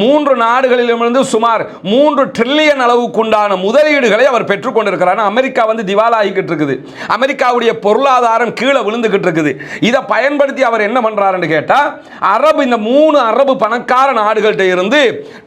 3 நாடுகளிலிருந்து சுமார் 3 ட்ரில்லியன் அளவுக்குண்டான முதலீடுகளை அவர் பெற்றுக்கொண்டிருக்கிறார். அமெரிக்கா திவாலா ஆகிக்கிட்டு இருக்குது. அமெரிக்காவுடைய பொருளாதாரம் கீழே விழுந்துகிட்டு இருக்குது. இதை பயன்படுத்தி அவர் என்ன பண்றாருன்னு கேட்டா, இந்த 3 அரபு பணக்கார நாடுகள்கிட்ட இருந்து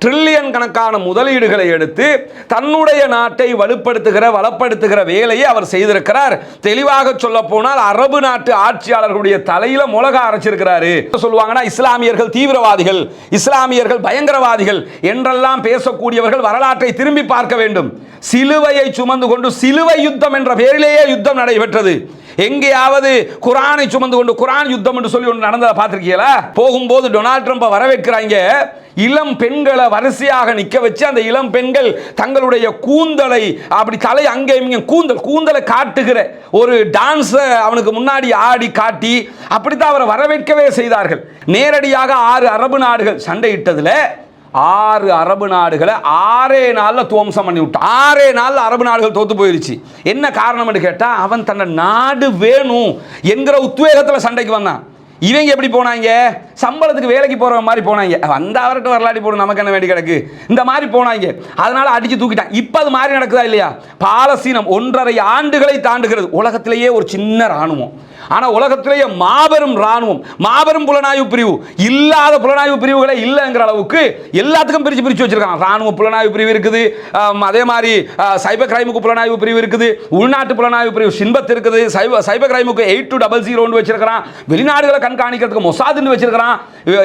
ட்ரில்லியன் கணக்கான முதலீடுகளை எடுத்து தன்னுடைய நாட்டை வலுப்படுத்துகிற வேலையை அவர் செய்திருக்கிறார். தெளிவாக சொல்ல போனால் அரபு நாட்டு ஆட்சியாளர்களுடைய தலையில மிளகா அரைச்சிருக்கிறாரு. சொல்லுவாங்கன்னா இஸ்லாமியர்கள் தீவிரவாதிகள், இஸ்லாமியர்கள் பயங்கரவாதிகள் என்றெல்லாம் பேசக்கூடியவர்கள் வரலாற்றை திரும்பி பார்க்க வேண்டும். சிலுவையை சுமந்து கொண்டு சிலுவை யுத்தம் என்ற பெயரிலேயே யுத்தம் நடைபெற்றது. எங்கேயாவது குரானை சுமந்து கொண்டு குரான் யுத்தம் என்று சொல்லி ஒன்று நடந்ததை பார்த்திருக்கீங்களா? போகும்போது டொனால்ட் ட்ரம்பை வரவேற்கிறாங்க. இளம் பெண்களை வரிசையாக நிற்க வச்சு அந்த இளம் பெண்கள் தங்களுடைய கூந்தலை அப்படி தலை அங்கே கூந்தலை காட்டுகிற ஒரு டான்ஸ் அவனுக்கு முன்னாடி ஆடி காட்டி அப்படித்தான் அவரை வரவேற்கவே செய்தார்கள். நேரடியாக 6 அரபு நாடுகள் சண்டையிட்டதுல 6 அரபு நாடுகளை 6 நாளில் துவம்சம் பண்ணி விட்டான். 6 நாளில் அரபு நாடுகள் தோத்து போயிருச்சு. என்ன காரணம் கேட்டா, அவன் தன்னை நாடு வேணும் என்கிற உத்வேகத்தில் சண்டைக்கு வந்தான். இவங்க எப்படி போனாங்க? சம்பளத்துக்கு வேலைக்கு போற மாதிரி போனாங்க. வந்த அவர்கிட்ட வரலாடி போடும், நமக்கு என்ன வேண்டி கிடக்கு, இந்த மாதிரி போனாங்க. அதனால அடிச்சு தூக்கிட்டான். இப்ப அது மாதிரி நடக்குதா இல்லையா? பாலஸ்தீனம் 1.5 ஆண்டுகளை தாண்டுகிறது. உலகத்திலேயே ஒரு சின்ன ராணுவம், ஆனா உலகத்திலேயே மாபெரும் ராணுவம், மாபெரும் புலனாய்வு பிரிவு, இல்லாத புலனாய்வு பிரிவுகளே இல்லைங்கிற அளவுக்கு எல்லாத்துக்கும் பிரிச்சு வச்சிருக்காங்க. ராணுவ புலனாய்வு பிரிவு இருக்குது, அதே மாதிரி சைபர் கிரைமுக்கு புலனாய்வு பிரிவு இருக்குது, உள்நாட்டு புலனாய்வு பிரிவு சின்பத் இருக்குது, சைபர் கிரைமுக்கு 8200 வச்சிருக்கான், வெளிநாடுகளை கண்காணிக்கிறதுக்கு மொசாதுன்னு வச்சிருக்கான்.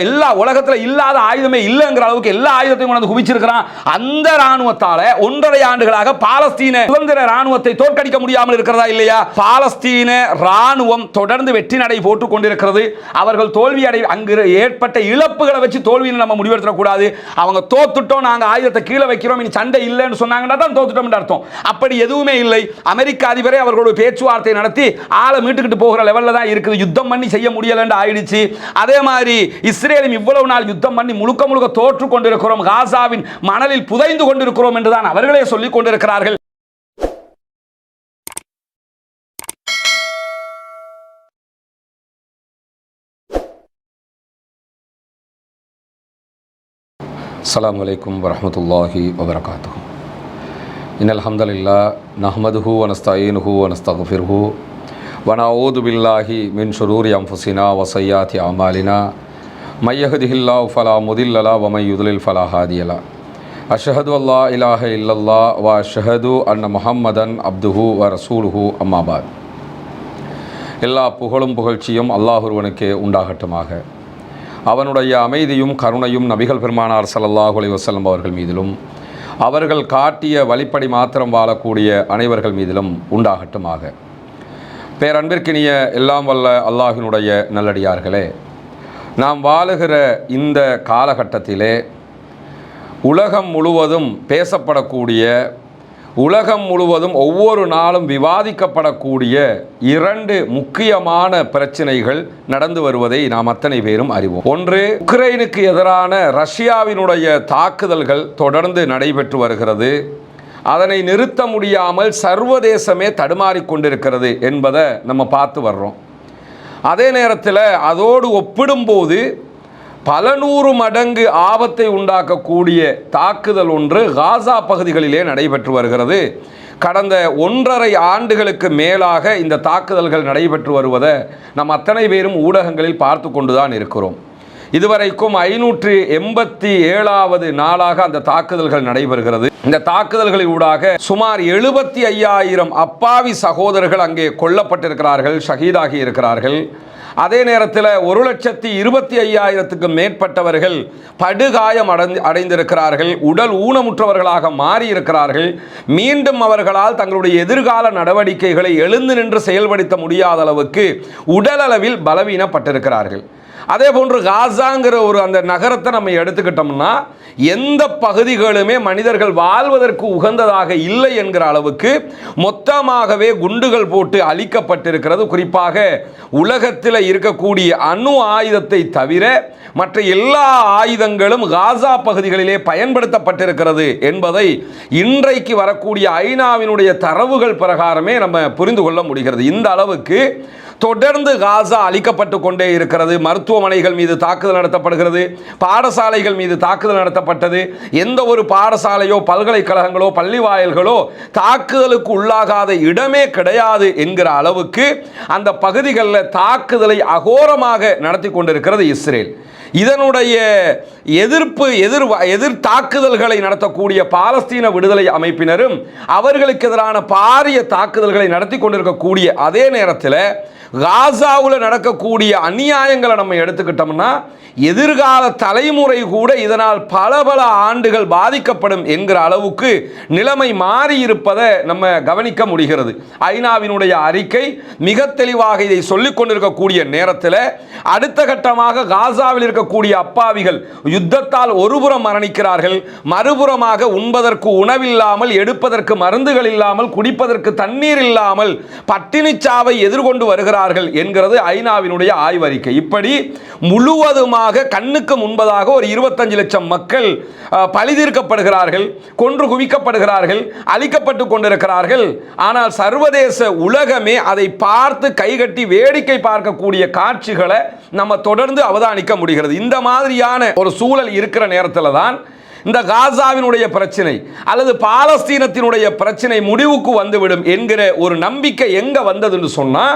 எல்லா உலகத்தில் இல்லாத ஆயுதமே இல்லைங்கிற அளவுக்கு எல்லா ஆயுதத்தையும் கொண்டு குவிச்சிருக்கிறான். அந்த ராணுவத்தால 1.5 ஆண்டுகளாக பாலஸ்தீன சுதந்திர ராணுவத்தை தோற்கடிக்க முடியாமல் இருக்கிறதா இல்லையா? பாலஸ்தீன ராணுவம் தொடர்ந்து வெற்றி நடை போட்டுக் கொண்டிருக்கிறது. அவர்கள் தோல்வி அங்கு ஏற்பட்ட இழப்புகளை வச்சு தோல்வியை நம்ம முடிவெடுத்துட கூடாது. அவங்க தோத்துட்டோம், நாங்க ஆயுதத்தை கீழே வைக்கிறோம், இனி சண்டை இல்லைன்னு சொன்னாங்கன்னா தான் தோத்துட்டோம் அர்த்தம். அப்படி எதுவுமே இல்லை. அமெரிக்க அதிபரே அவர்களோட பேச்சுவார்த்தை நடத்தி ஆளை மீட்டுக்கிட்டு போகிற லெவல்ல தான் இருக்குது. யுத்தம் பண்ணி செய்ய முடியலன்னு ஆயிடுச்சு. அதே மாதிரி இஸ்ரேலும் இவ்வளவு நாள் யுத்தம் பண்ணி முழுக்க தோற்று கொண்டிருக்கிறோம், காசாவின் மணலில் புதைந்து கொண்டிருக்கிறோம் என்றுதான் அவர்களே சொல்லிக் கொண்டிருக்கிறார்கள். அஸ்ஸலாமு அலைக்கும் வரஹ்மத்துல்லாஹி வபரகாத்துஹு. இன்னல் ஹம்தலில்லாஹ் நஹ்மதுஹு வ நஸ்தஈனுஹு வ நஸ்தக்ஃபிருஹு வ நஊது பில்லாஹி மின் ஷுரூரி அன்ஃபுஸினா வ ஸய்யிஆத்தி அமாலினா மை யஹ்திஹில்லாஹு ஃபலா முதில்ல லஹு வ மை யுத்லில் ஃபலா ஹாதிய லஹு. அஷ்ஹது அல்லா இலாஹ இல்லல்லாஹ் வ அஷ்ஹது அன்ன முஹம்மதன் அப்துஹு வ ரசூலுஹு அம்மா பாத். எல்லா புகழும் புகழ்ச்சியும் அல்லாஹ் ஒருவனுக்கே உண்டாகட்டுமாக. அவனுடைய அமைதியும் கருணையும் நபிகள் பெருமானார் ஸல்லல்லாஹு அலைஹி வஸல்லம் அவர்கள் மீதிலும் அவர்கள் காட்டிய வழிப்படி மாத்திரம் வாழக்கூடிய அனைவர்கள் மீதிலும் உண்டாகட்டுமாக. பேரன்பிற்கினிய எல்லாம் வல்ல அல்லாஹினுடைய நல்லடியார்களே, நாம் வாழுகிற இந்த காலகட்டத்திலே உலகம் முழுவதும் பேசப்படக்கூடிய, உலகம் முழுவதும் ஒவ்வொரு நாளும் விவாதிக்கப்படக்கூடிய 2 முக்கியமான பிரச்சனைகள் நடந்து வருவதை நாம் அத்தனை பேரும் அறிவோம். ஒன்று, உக்ரைனுக்கு எதிரான ரஷ்யாவினுடைய தாக்குதல்கள் தொடர்ந்து நடைபெற்று வருகிறது. அதனை நிறுத்த முடியாமல் சர்வதேசமே தடுமாறிக்கொண்டிருக்கிறது என்பதை நம்ம பார்த்து வர்றோம். அதே நேரத்தில் அதோடு ஒப்பிடும்போது பல 100 மடங்கு ஆபத்தை உண்டாக்கக்கூடிய தாக்குதல் ஒன்று காசா பகுதிகளிலே நடைபெற்று வருகிறது. கடந்த 1.5 ஆண்டுகளுக்கு மேலாக இந்த தாக்குதல்கள் நடைபெற்று வருவதை நம் அத்தனை பேரும் ஊடகங்களில் பார்த்து கொண்டுதான் இருக்கிறோம். இதுவரைக்கும் 587வது நாளாக அந்த தாக்குதல்கள் நடைபெறுகிறது. இந்த தாக்குதல்களின் ஊடாக சுமார் 75,000 அப்பாவி சகோதரர்கள் அங்கே கொல்லப்பட்டிருக்கிறார்கள், ஷஹீதாகி இருக்கிறார்கள். அதே நேரத்தில் 1,25,000க்கு மேற்பட்டவர்கள் படுகாயம் அடைந்திருக்கிறார்கள், உடல் ஊனமுற்றவர்களாக மாறியிருக்கிறார்கள். மீண்டும் அவர்களால் தங்களுடைய எதிர்கால நடவடிக்கைகளை எழுந்து நின்று செயல்படுத்த முடியாத அளவுக்கு உடலளவில் பலவீனப்பட்டிருக்கிறார்கள். அதே போன்று காசாங்கிற ஒரு அந்த நகரத்தை நம்ம எடுத்துக்கிட்டோம்னா எந்த பகுதிகளுமே மனிதர்கள் வாழ்வதற்கு உகந்ததாக இல்லை என்கிற அளவுக்கு மொத்தமாகவே குண்டுகள் போட்டு அழிக்கப்பட்டிருக்கிறது. குறிப்பாக உலகத்தில் இருக்கக்கூடிய அணு ஆயுதத்தை தவிர மற்ற எல்லா ஆயுதங்களும் காசா பகுதிகளிலே பயன்படுத்தப்பட்டிருக்கிறது என்பதை இன்றைக்கு வரக்கூடிய ஐநாவினுடைய தரவுகள் பிரகாரமே நம்ம புரிந்து கொள்ள முடிகிறது. இந்த அளவுக்கு தொடர்ந்து காசா அழிக்கப்பட்டு கொண்டே இருக்கிறது. மருத்துவமனைகள் மீது தாக்குதல் நடத்தப்படுகிறது, பாடசாலைகள் மீது தாக்குதல் நடத்தப்பட்டது. எந்த ஒரு பாடசாலையோ பல்கலைக்கழகங்களோ பள்ளி வாயில்களோ தாக்குதலுக்கு உள்ளாகாத இடமே கிடையாது என்கிற அளவுக்கு அந்த பகுதிகளில் தாக்குதலை அகோரமாக நடத்தி கொண்டிருக்கிறது இஸ்ரேல். இதனுடைய எதிர் தாக்குதல்களை நடத்தக்கூடிய பாலஸ்தீன விடுதலை அமைப்பினரும் அவர்களுக்கு எதிரான பாரிய தாக்குதல்களை நடத்தி கொண்டிருக்கக்கூடிய அதே நேரத்தில் காசாவில் நடக்கக்கூடிய அநியாயங்களை நம்ம எடுத்துக்கிட்டோம்னா எதிர்கால தலைமுறை கூட இதனால் பல பல ஆண்டுகள் பாதிக்கப்படும் என்கிற அளவுக்கு நிலைமை மாறி இருப்பதை நம்ம கவனிக்க முடிகிறது. ஐநாவினுடைய அறிக்கை மிக தெளிவாக இதை சொல்லிக் கொண்டிருக்கக்கூடிய நேரத்தில் அடுத்த கட்டமாக காசாவில் இருக்கக்கூடிய அப்பாவிகள் யுத்தத்தால் ஒருபுறம் மரணிக்கிறார்கள், மறுபுறமாக உண்பதற்கு உணவில்லாமல், எடுப்பதற்கு மருந்துகள் இல்லாமல், குடிப்பதற்கு தண்ணீர் இல்லாமல் பட்டினிச்சாவை எதிர்கொண்டு வருகிறார்கள் என்கிறது ஐநாவினுடைய ஆய்வறிக்கை. இப்படி முழுவதுமாக கண்ணுக்கு முன்பதாக ஒரு 25 லட்சம் மக்கள் பழிதீர்க்கப்படுகிறார்கள், கொன்று குவிக்கப்படுகிறார்கள், அழிக்கப்பட்டு கொண்டிருக்கிறார்கள். ஆனால் சர்வதேச உலகமே அதை பார்த்து கைகட்டி வேடிக்கை பார்க்கக்கூடிய காட்சிகளை நம்ம தொடர்ந்து அவதானிக்க முடிகிறது. இந்த மாதிரியான ஒரு சூழல் இருக்கிற நேரத்தில் தான் இந்த காசாவினுடைய பிரச்சனை அல்லது பாலஸ்தீனத்தினுடைய பிரச்சனை முடிவுக்கு வந்துவிடும் என்கிற ஒரு நம்பிக்கை எங்க வந்ததுன்னு சொன்னா,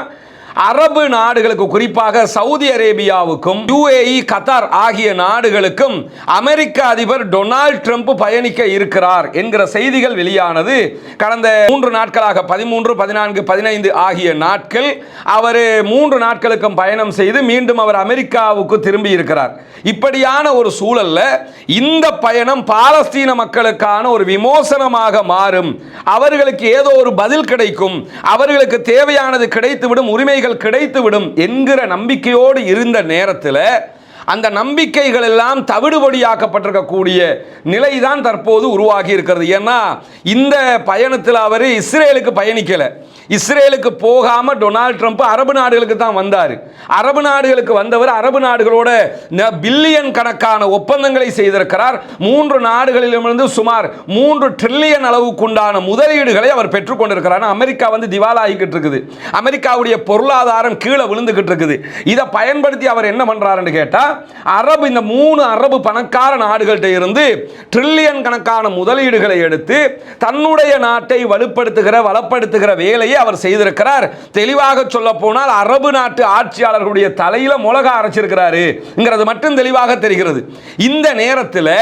அரபு நாடுகளுக்கு, குறிப்பாக சவுதி அரேபியாவுக்கும் UAE, கத்தார் ஆகிய நாடுகளுக்கும் அமெரிக்க அதிபர் டொனால்ட் ட்ரம்ப் பயணிக்க இருக்கிறார் என்கிற செய்திகள் வெளியானது. கடந்த 3 நாட்களாக 13, 14, 15 ஆகிய நாட்கள் அவர் 3 நாட்களுக்கும் பயணம் செய்து மீண்டும் அவர் அமெரிக்காவுக்கு திரும்பி இருக்கிறார். இப்படியான ஒரு சூழல்ல இந்த பயணம் பாலஸ்தீன மக்களுக்கான ஒரு விமோசனமாக மாறும், அவர்களுக்கு ஏதோ ஒரு பதில் கிடைக்கும், அவர்களுக்கு தேவையானது கிடைத்துவிடும், உரிமை கிடைத்துவிடும் என்கிற நம்பிக்கையோடு இருந்த நேரத்தில் அந்த நம்பிக்கைகள் எல்லாம் தவிடுபடியாக்கப்பட்டிருக்கக்கூடிய நிலைதான் தற்போது உருவாகி இருக்கிறது. ஏன்னா இந்த பயணத்தில் அவர் இஸ்ரேலுக்கு பயணிக்கல, இஸ்ரேலுக்கு போகாம டொனால்ட் ட்ரம்ப் அரபு நாடுகளுக்கு தான் வந்தார். அரபு நாடுகளுக்கு வந்தவர் அரபு நாடுகளோட பில்லியன் கணக்கான ஒப்பந்தங்களை செய்திருக்கிறார். 3 நாடுகளிலிருந்து சுமார் 3 ட்ரில்லியன் அளவுக்குண்டான முதலீடுகளை அவர் பெற்றுக் கொண்டிருக்கிறார். அமெரிக்கா வந்து திவாலாகிக்கிட்டு இருக்குது, அமெரிக்காவுடைய பொருளாதாரம் கீழே விழுந்துகிட்டு இருக்குது. இதை பயன்படுத்தி அவர் என்ன பண்றாருன்னு கேட்டா, அரபு இந்த 3 அரபு பணக்கார நாடுகள்கிட்ட இருந்து ட்ரில்லியன் கணக்கான முதலீடுகளை எடுத்து தன்னுடைய நாட்டை வலுப்படுத்துகிற வளப்படுத்துகிற வேலையை அவர் செய்திருக்கிறார். தெளிவாக சொல்ல போனால் அரபு நாட்டு ஆட்சியாளர்களுடைய தலையில மிளகா அரைச்சிருக்கிறாருங்கிறது மட்டும் தெளிவாக தெரிகிறது. இந்த நேரத்தில்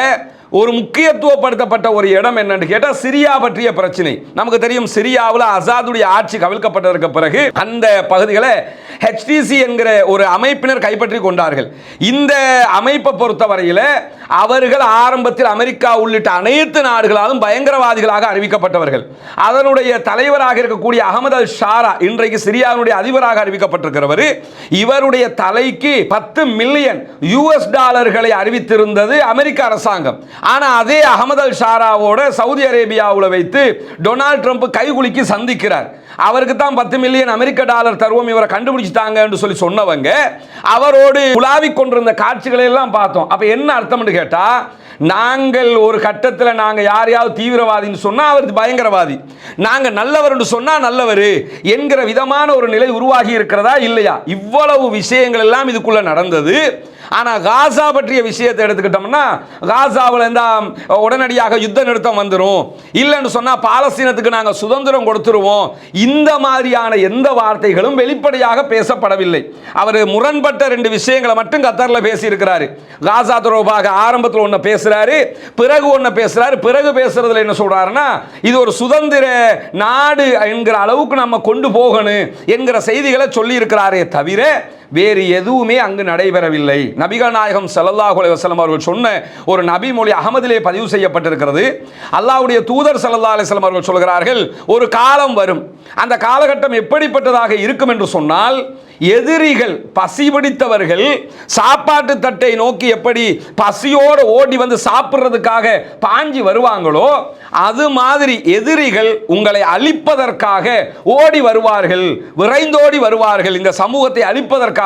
ஒரு முக்கியத்துவப்படுத்தப்பட்ட ஒரு இடம் என்னன்னு கேட்டா, சிரியா பற்றிய பிரச்சனை. நமக்கு தெரியும், சிரியாவில் அசாதுடைய ஆட்சி கவிழ்க்கப்பட்டதற்கு பிறகு அந்த பகுதிகளை HTC என்கிற ஒரு அமைப்பினர் கைப்பற்றி கொண்டார்கள். இந்த அமைப்பை பொறுத்தவரையில் அவர்கள் ஆரம்பத்தில் அமெரிக்கா உள்ளிட்ட அனைத்து நாடுகளாலும் பயங்கரவாதிகளாக அறிவிக்கப்பட்டவர்கள். அதனுடைய தலைவராக இருக்கக்கூடிய அகமது அல் ஷாரா இன்றைக்கு சிரியாவுடைய அதிபராக அறிவிக்கப்பட்டிருக்கிறவர். இவருடைய தலைக்கு $10 மில்லியன் அறிவித்திருந்தது அமெரிக்க அரசாங்கம். ஆனா அதே அகமது அல் ஷாராவோட சவுதி அரேபியாவில் வைத்து டொனால்ட் ட்ரம்ப் கைகுலுக்கி சந்திக்கிறார். அவருக்கு தான் $10 மில்லியன் அமெரிக்க டாலர் தருவோம், இவரை கண்டுபிடிச்சிட்டாங்க என்று சொல்லி சொன்னவங்க அவரோடு உலாவிக் கொண்டிருந்த காட்சிகளை எல்லாம் பார்த்தோம். அப்ப என்ன அர்த்தம்னு கேட்டா, நாங்கள் ஒரு கட்டத்தில் நாங்கள் யாரையாவது தீவிரவாதின்னு சொன்னா அவர் பயங்கரவாதி, நாங்க நல்லவர் என்று சொன்னா நல்லவர் என்கிற விதமான ஒரு நிலை உருவாகி இருக்கிறதா இல்லையா? இவ்வளவு விஷயங்கள் எல்லாம் இதுக்குள்ள நடந்தது. ஆனா காசா பற்றிய விஷயத்தை எடுத்துக்கிட்டோம்னா, காசாவில் இந்த உடனடியாக யுத்த நிறுத்தம் வந்துடும், இல்லைன்னு சொன்னா பாலஸ்தீனத்துக்கு நாங்கள் சுதந்திரம் கொடுத்துருவோம், இந்த மாதிரியான எந்த வார்த்தைகளும் வெளிப்படையாக பேசப்படவில்லை. அவர் முரண்பட்ட 2 விஷயங்களை மட்டும் கத்தாரில் பேசி இருக்கிறாரு. காசா தொடர்பாக ஆரம்பத்தில் ஒன்று பேசுறாரு, பிறகு ஒன்று பேசுறாரு. பிறகு பேசுறதுல என்ன சொல்றாருன்னா, இது ஒரு சுதந்திர நாடு என்கிற அளவுக்கு நம்ம கொண்டு போகணும் என்கிற செய்திகளை சொல்லி இருக்கிறாரே தவிர வேறு எதுவுமே அங்கு நடைபெறவில்லை. நபிகள் நாயகம் ஸல்லல்லாஹு அலைஹி வஸல்லம் அவர்கள் சொன்ன ஒரு நபி மொழி அகமதிலே பதிவு செய்யப்பட்டிருக்கிறது. அல்லாஹ்வுடைய தூதர் ஸல்லல்லாஹு அலைஹி வஸல்லம் அவர்கள் சொல்கிறார்கள், ஒரு காலம் வரும், அந்த காலகட்டம் எப்படிப்பட்டதாக இருக்கும் என்று சொன்னால், எதிரிகள் பசி பிடித்தவர்கள் சாப்பாட்டு தட்டை நோக்கி எப்படி பசியோடு ஓடி வந்து சாப்பிட்றதுக்காக பாஞ்சி வருவாங்களோ, அது மாதிரி எதிரிகள் உங்களை அழிப்பதற்காக ஓடி வருவார்கள், விரைந்தோடி வருவார்கள் இந்த சமூகத்தை அழிப்பதற்காக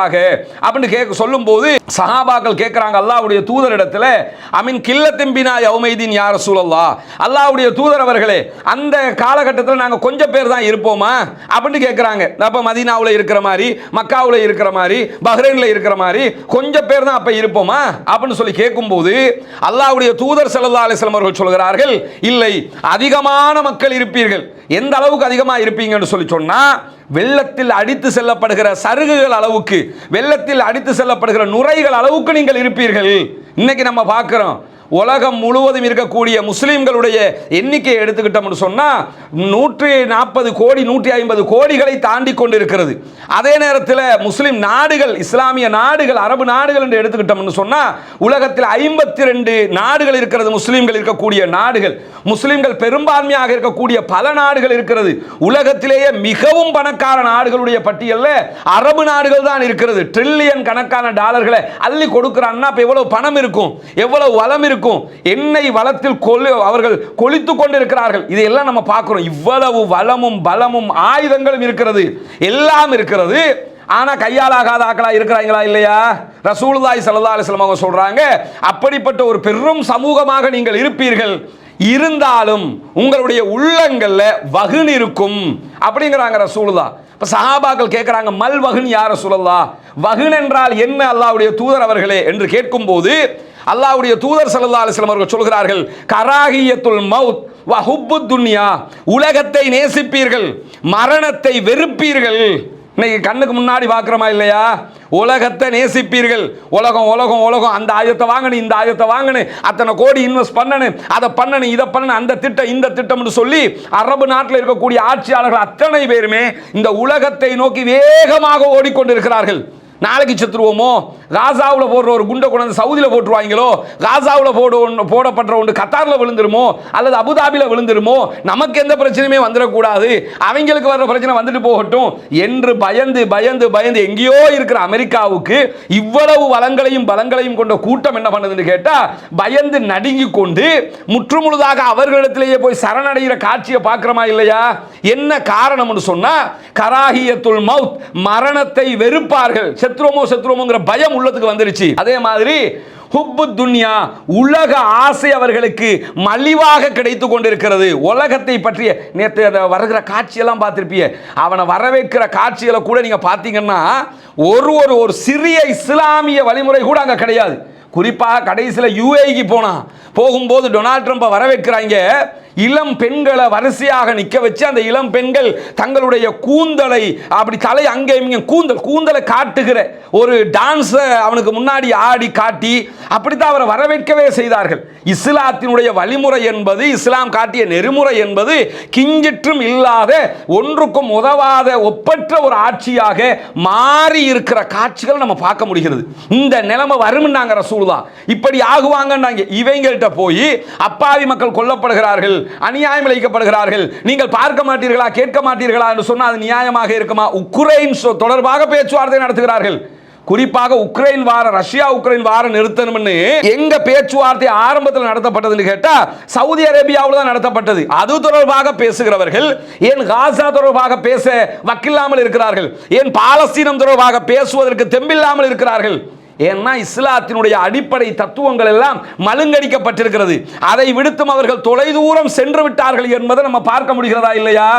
அப்படின்னு சொல்லும் போது சஹாபாக்கள் கேட்கிறாங்க அல்லாஹ்வுடைய தூதரிடத்தில், அமின் கில்லத்தின் யௌமைதீன் யா ரசூலல்லாஹ், அல்லாஹ்வுடைய தூதர் அவர்களே, அந்த காலகட்டத்தில் நாங்கள் கொஞ்சம் பேர் தான் இருப்போம், இருப்போமா அப்படின்னு கேட்குறாங்க. அப்போ மதீனாவில் இருக்கிற மாதிரி, மக்காவில் இருக்கிற மாதிரி, பஹ்ரைனில் இருக்கிற மாதிரி கொஞ்சம் பேர் தான் அப்போ இருப்போமா அப்படின்னு சொல்லி கேட்கும்போது அல்லாஹ்வுடைய தூதர் ஸல்லல்லாஹு அலைஹி வஸல்லம் அவர்கள் சொல்கிறார்கள், இல்லை, அதிகமான மக்கள் இருப்பீர்கள். எந்த அளவுக்கு அதிகமாக இருப்பீங்கன்னு சொல்லி சொன்னால், வெள்ளத்தில் அடித்து செல்லப்படுகிற சருகுகள் அளவுக்கு, வெள்ளத்தில் அடித்து செல்லப்படுகிற நுரைகள் அளவுக்கு நீங்கள் இருப்பீர்கள். இன்னைக்கு நம்ம பார்க்கிறோம், உலகம் முழுவதும் இருக்கக்கூடிய முஸ்லிம்களுடைய எண்ணிக்கையை எடுத்துக்கிட்டோம்னு சொன்னால் 140 கோடி 150 கோடிகளை தாண்டி கொண்டு இருக்கிறது. அதே நேரத்தில் முஸ்லிம் நாடுகள், இஸ்லாமிய நாடுகள், அரபு நாடுகள் என்று எடுத்துக்கிட்டோம்னு சொன்னால் உலகத்தில் 52 நாடுகள் இருக்கிறது. முஸ்லிம்கள் இருக்கக்கூடிய நாடுகள், முஸ்லிம்கள் பெரும்பான்மையாக இருக்கக்கூடிய பல நாடுகள் இருக்கிறது. உலகத்திலேயே மிகவும் பணக்கார நாடுகளுடைய பட்டியலில் அரபு நாடுகள் தான் இருக்கிறது. ட்ரில்லியன் கணக்கான டாலர்களை அள்ளி கொடுக்கிறான்னா அப்போ எவ்வளவு பணம் இருக்கும், எவ்வளவு வளம் இருக்கும், எண்ணெய் வளத்தில் அவர்கள் கொளித்துக் கொண்டிருக்கிறார்கள். இதையெல்லாம் நம்ம பார்க்கிறோம். இவ்வளவு வளமும் பலமும் ஆயுதங்களும் இருக்கிறது, எல்லாம் இருக்கிறது. ஆனா கையாலாகாத ஆக்களா இருக்கிறாங்களா இல்லையா? ரசூலுல்லாஹி ஸல்லல்லாஹு அலைஹி வஸல்லம் அவங்க சொல்றாங்க, அப்படிப்பட்ட ஒரு பெரும் சமூகமாக நீங்கள் இருப்பீர்கள், இருந்தாலும் உங்களுடைய உள்ளங்கள்ல வகுன் இருக்கும் அப்படிங்கிறாங்க ரசூலுல்லாஹ். இப்ப சஹாபாக்கள் கேட்கிறாங்க, மல் வகுன் யா ரசூலல்லாஹ், வகுன் என்றால் என்ன அல்லாஹ்வுடைய தூதர் அவர்களே என்று கேட்கும்போது அல்லாஹ்வுடைய தூதர் ஸல்லல்லாஹு அலைஹி வஸல்லம் அவர்கள் சொல்கிறார்கள், கராஹியத்துல் மௌத் வ ஹுப்புத் துன்யா, உலகத்தை நேசிப்பீர்கள், மரணத்தை வெறுப்பீர்கள். இன்னைக்கு கண்ணுக்கு முன்னாடி பார்க்குறோமா இல்லையா? உலகத்தை நேசிப்பீர்கள், உலகம் உலகம் உலகம், அந்த ஆயுதத்தை வாங்கணும், இந்த ஆயுதத்தை வாங்கணும், அத்தனை கோடி இன்வெஸ்ட் பண்ணணும், அதை பண்ணணும், இதை பண்ணணும், அந்த திட்டம் இந்த திட்டம்னு சொல்லி அரபு நாட்டில் இருக்கக்கூடிய ஆட்சியாளர்கள் அத்தனை பேருமே இந்த உலகத்தை நோக்கி வேகமாக ஓடிக்கொண்டிருக்கிறார்கள். நாளைக்கு செத்துருவோமோ, காசாவில் போடுற ஒரு குண்டை கொண்டு சவுதியில் போட்டுருவாங்களோ, காசாவில் போடப்படுற ஒன்று கத்தாரில் விழுந்துருமோ அல்லது அபுதாபியில் விழுந்துருமோ, நமக்கு எந்த பிரச்சனையுமே வந்துடக்கூடாது, அவங்களுக்கு வர்ற பிரச்சனை வந்துட்டு போகட்டும் என்று பயந்து பயந்து பயந்து எங்கேயோ இருக்கிற அமெரிக்காவுக்கு இவ்வளவு வளங்களையும் பலங்களையும் கொண்ட கூட்டம் என்ன பண்ணுதுன்னு கேட்டால், பயந்து நடுங்கி கொண்டு முற்றுமுழுதாக அவர்களிடத்திலேயே போய் சரணடைகிற காட்சியை பார்க்கிறோமா இல்லையா? என்ன காரணம்னு சொன்னால், கராஹியத்துல் மௌத், மரணத்தை வெறுப்பார்கள். செத்துருவோமோங்கிற பயம் உள்ளத்துக்கு வந்துருச்சு. அதே மாதிரி ஹுப்பு துன்யா, உலக ஆசை அவர்களுக்கு மலிவாக கிடைத்து கொண்டிருக்கிறது. உலகத்தை பற்றிய நேற்று வருகிற காட்சியெல்லாம் பார்த்திருப்பீங்க. அவனை வரவேற்கிற காட்சிகளை கூட நீங்க பார்த்தீங்கன்னா ஒரு சிறிய இஸ்லாமிய வழிமுறை கூட அங்கே கிடையாது. குறிப்பாக கடைசியில் யுஏஇக்கு போகும்போது டொனால்ட் ட்ரம்பை வரவேற்கிறாங்க. இளம் பெண்களை வரிசையாக நிற்க வச்சு அந்த இளம் பெண்கள் தங்களுடைய கூந்தலை அப்படி தலை அங்கே இங்கே கூந்தலை காட்டுகிற ஒரு டான்ஸை அவனுக்கு முன்னாடி ஆடி காட்டி அப்படித்தான் அவரை வரவேற்கவே செய்தார்கள். இஸ்லாத்தினுடைய வழிமுறை என்பது, இஸ்லாம் காட்டிய நெறிமுறை என்பது கிஞ்சிற்றும் இல்லாத, ஒன்றுக்கும் உதவாத ஒப்பற்ற ஒரு ஆட்சியாக மாறி இருக்கிற காட்சிகள் நம்ம பார்க்க முடிகிறது. இந்த நிலைமை வரும்னாங்க ரசூலுல்லாஹ். இப்படி ஆகுவாங்கன்னாங்க. இவங்கள்ட்ட போய் அப்பாவி மக்கள் கொல்லப்படுகிறார்கள், அநியாயம் இழைக்கப்படுகிறார்கள், நீங்கள் பார்க்க மாட்டீர்களா, கேட்க மாட்டீர்களா என்று சொன்னால் அது நியாயமாக இருக்குமா? உக்ரைன் தொடர்பாக பேச்சுவார்த்தை நடத்துகிறார்கள். குறிப்பாக உக்ரைன் வார, ரஷ்யா உக்ரைன் வார நிறுத்தணும்னு எங்க பேச்சுவார்த்தை ஆரம்பத்தில் நடத்தப்பட்டதுன்னு கேட்டா சவுதி அரேபியாவில் தான் நடத்தப்பட்டது. அது தொடர்பாக பேசுகிறவர்கள் ஏன் காசா தொடர்பாக பேச வக்கில்லாமல் இருக்கிறார்கள்? ஏன் பாலஸ்தீனம் தொடர்பாக பேசுவதற்கு தெம்பில்லாமல் இருக்கிறார்கள்? ஏன்னா இஸ்லாத்தினுடைய அடிப்படை தத்துவங்கள் எல்லாம் மழுங்கடிக்கப்பட்டிருக்கிறது. அதை விடுத்தும் அவர்கள் தொலைதூரம் சென்று விட்டார்கள் என்பதை நம்ம பார்க்க முடிகிறதா இல்லையா?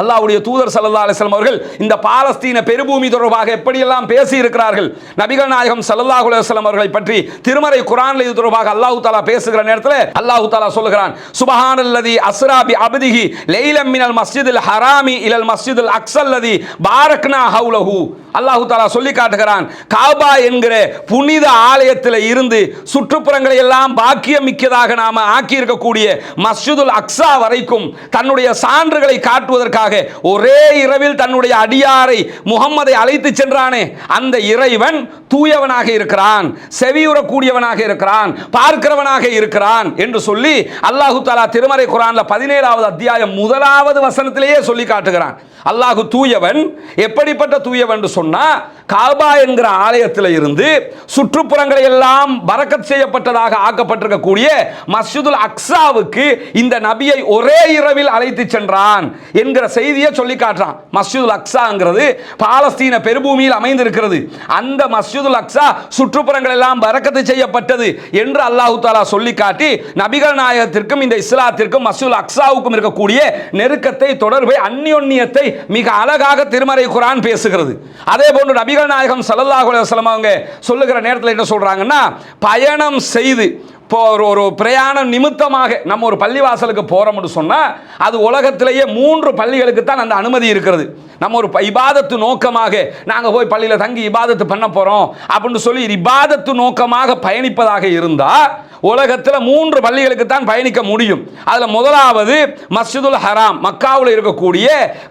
அல்லாஹ்வுடைய தூதர் ஸல்லல்லாஹு அலைஹி வஸல்லம் அவர்கள் இந்த பாலஸ்தீன பெருபூமி தொடர்பாக எப்படியெல்லாம் பேசி இருக்கிறார்கள். நபிகள் நாயகம் ஸல்லல்லாஹு அலைஹி வஸல்லம் அவர்களை பற்றி திருமறை குர்ஆனில் இது தொடர்பாக அல்லாஹ் தஆலா பேசுகிற நேரத்தில் அல்லாஹ் தஆலா சொல்கிறான், சுப்ஹானல்லதி அஸ்ரா பி அப்திஹி லைலம் மினல் மஸ்ஜிதில் ஹராமி இலல் மஸ்ஜிதில் அக்ஸல்லதி பாரக்னா ஹவுலஹு. அல்லாஹ் தஆலா சொல்லி காட்டுகிறான், காபா என்கிற புனித ஆலயத்தில் இருந்து சுற்றுப்புறங்களை எல்லாம் பாக்கியம் மிக்கதாக நாம ஆக்கி இருக்கக்கூடிய மஸ்ஜிதுல் அக்ஸா வரைக்கும் தன்னுடைய சான்றுகளை காட்டுவதற்காக ஒரே இரவில் தன்னுடைய அடியாரை முகம்மதை அழைத்து சென்றானே, அந்த இறைவன் தூயவனாக இருக்கிறான், செவியுறக்கூடியவனாக இருக்கிறான், பார்க்கிறவனாக இருக்கிறான் என்று சொல்லி அல்லாஹு தஆலா திருமறை குர்ஆன்ல 17வது அத்தியாயம் 1வது வசனத்திலேயே சொல்லி காட்டுகிறான். அல்லாஹ் தூயவன். எப்படிப்பட்ட தூயவன் என்று சொன்னா, காபா என்கிற ஆலயத்தில் இருந்து சுற்றுப்புறங்களை எல்லாம் பரக்கத் செய்யப்பட்டதாக ஆக்கப்பட்டிருக்கக்கூடிய மஸ்ஜிதுல் அக்ஸாவுக்கு இந்த நபியை ஒரே இரவில் அழைத்து சென்றான் என்கிற செய்தியை சொல்லி காட்டுறான். மஸ்ஜிதுல் அக்ஸாங்கிறது பாலஸ்தீன பெருபூமியில் அமைந்திருக்கிறது. அந்த மஸ்ஜிதுல் அக்ஸா சுற்றுப்புறங்கள் எல்லாம் பரக்கத்து செய்யப்பட்டது என்று அல்லாஹ் தஆலா சொல்லி காட்டி நபிகள் நாயகத்திற்கும் இந்த இஸ்லாத்திற்கும் மஸ்ஜிதுல் அக்ஸாவுக்கும் இருக்கக்கூடிய நெருக்கத்தை, தொடர்பை, அந்யோன்யத்தை மிக அழகாக திருமறை குர்ஆன் பேசுகிறது. அதே போன்று நபிகள் நாயகம் ஸல்லல்லாஹு அலைஹி வஸல்லம் அவங்க சொல்லுகிற நேரத்தில் என்ன சொல்றாங்கன்னா, பயணம் செய்து இப்போ ஒரு பிரயாணம் நிமித்தமாக நம்ம ஒரு பள்ளிவாசலுக்கு போறோம்னு சொன்னா அது உலகத்திலேயே 3 பள்ளிகளுக்கு தான் அந்த அனுமதி இருக்கிறது. நம்ம ஒரு இபாதத்து நோக்கமாக நாங்கள் போய் பள்ளியில் தங்கி இபாதத்து பண்ண போறோம் அப்படின்னு சொல்லி இபாதத்து நோக்கமாக பயணிப்பதாக இருந்தா உலகத்தில் 3 பள்ளிகளுக்கு தான் பயணிக்க முடியும். அதில் முதலாவது மஸ்ஜிதுல் ஹராம், மக்காவில் இருக்கக்கூடிய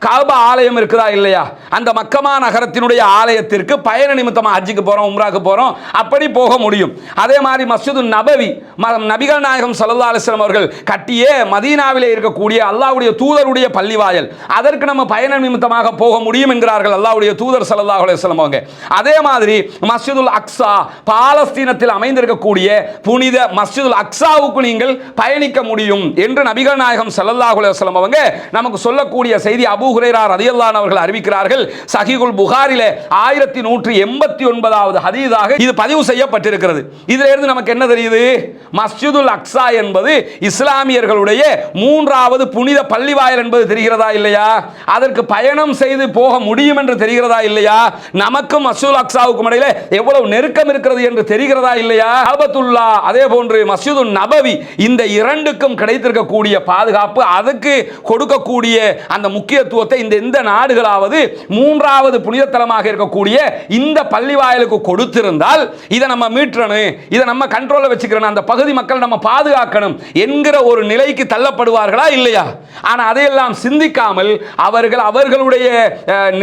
காபா ஆலயம் இருக்குதா இல்லையா, அந்த மக்கமா நகரத்தினுடைய ஆலயத்திற்கு பயண நிமித்தமாக ஹஜ்ஜுக்கு போகிறோம், உம்ராக்கு போகிறோம், அப்படி போக முடியும். அதே மாதிரி மஸ்ஜிது நபவி, நபிகள் நாயகம் ஸல்லல்லாஹு அலைஹி வஸல்லம் அவர்கள் கட்டிய மதீனாவிலே இருக்கக்கூடிய அல்லாஹ்வுடைய தூதருடைய பள்ளிவாயல், அதற்கு நம்ம பயண நிமித்தமாக போக முடியும் என்கிறார்கள் அல்லாஹ்வுடைய தூதர் ஸல்லல்லாஹு அலைஹி வஸல்லம் அவங்க. அதே மாதிரி மஸ்ஜிதுல் அக்ஸா, பாலஸ்தீனத்தில் அமைந்திருக்கக்கூடிய புனித மஸ்ஜிதுல் அக்ஸாவுக்கு நீங்கள் பயணிக்க முடியும் என்று நபிகள் நாயகம் ஸல்லல்லாஹு அலைஹி வஸல்லம் அவங்க நமக்கு சொல்லக்கூடிய செய்தி அபூ ஹுரைரா ரலியல்லாஹு அன்ஹு அவர்கள் அறிவிக்கிறார்கள். சஹீஹுல் புகாரிலே 1189வது ஹதீஸாக இது பதிவு செய்யப்பட்டிருக்கிறது. இதிலிருந்து இருந்து நமக்கு என்ன தெரியுது? மஸ்ஜிதுல் அக்ஸா என்பது இஸ்லாமியர்களுடைய 3வது புனித பள்ளிவாயல் என்பது தெரிகிறதா இல்லையா? அதற்கு பயணம் செய்து போக முடியும் என்று தெரிகிறதா இல்லையா? நமக்கும் மஸ்ஜிதுல் அக்ஸாவுக்கும் இடையிலே எவ்வளவு நெருக்கம் இருக்கிறது என்று தெரிகிறதா இல்லையா? காபத்துல்லா, அதே போன்று மஸ்ஜிது நபவி, இந்த இரண்டுக்கும் கிடைத்திருக்கக்கூடிய பாதுகாப்பு, அதுக்கு கொடுக்கக்கூடிய அந்த முக்கியத்துவத்தை இந்த நாடுகளாவது 3வது புனித தலமாக இருக்கக்கூடிய இந்த பள்ளிவாயலுக்கு கொடுத்திருந்தால் இதை நம்ம மீட்டணும், இதை நம்ம கண்ட்ரோல்ல வச்சுக்கிறோம், அந்த பகுதி மக்கள் நம்ம பாதுகாக்கணும் என்கிற ஒரு நிலைக்கு தள்ளப்படுவார்களா இல்லையா? ஆனா அதையெல்லாம் சிந்திக்காமல் அவர்கள் அவர்களுடைய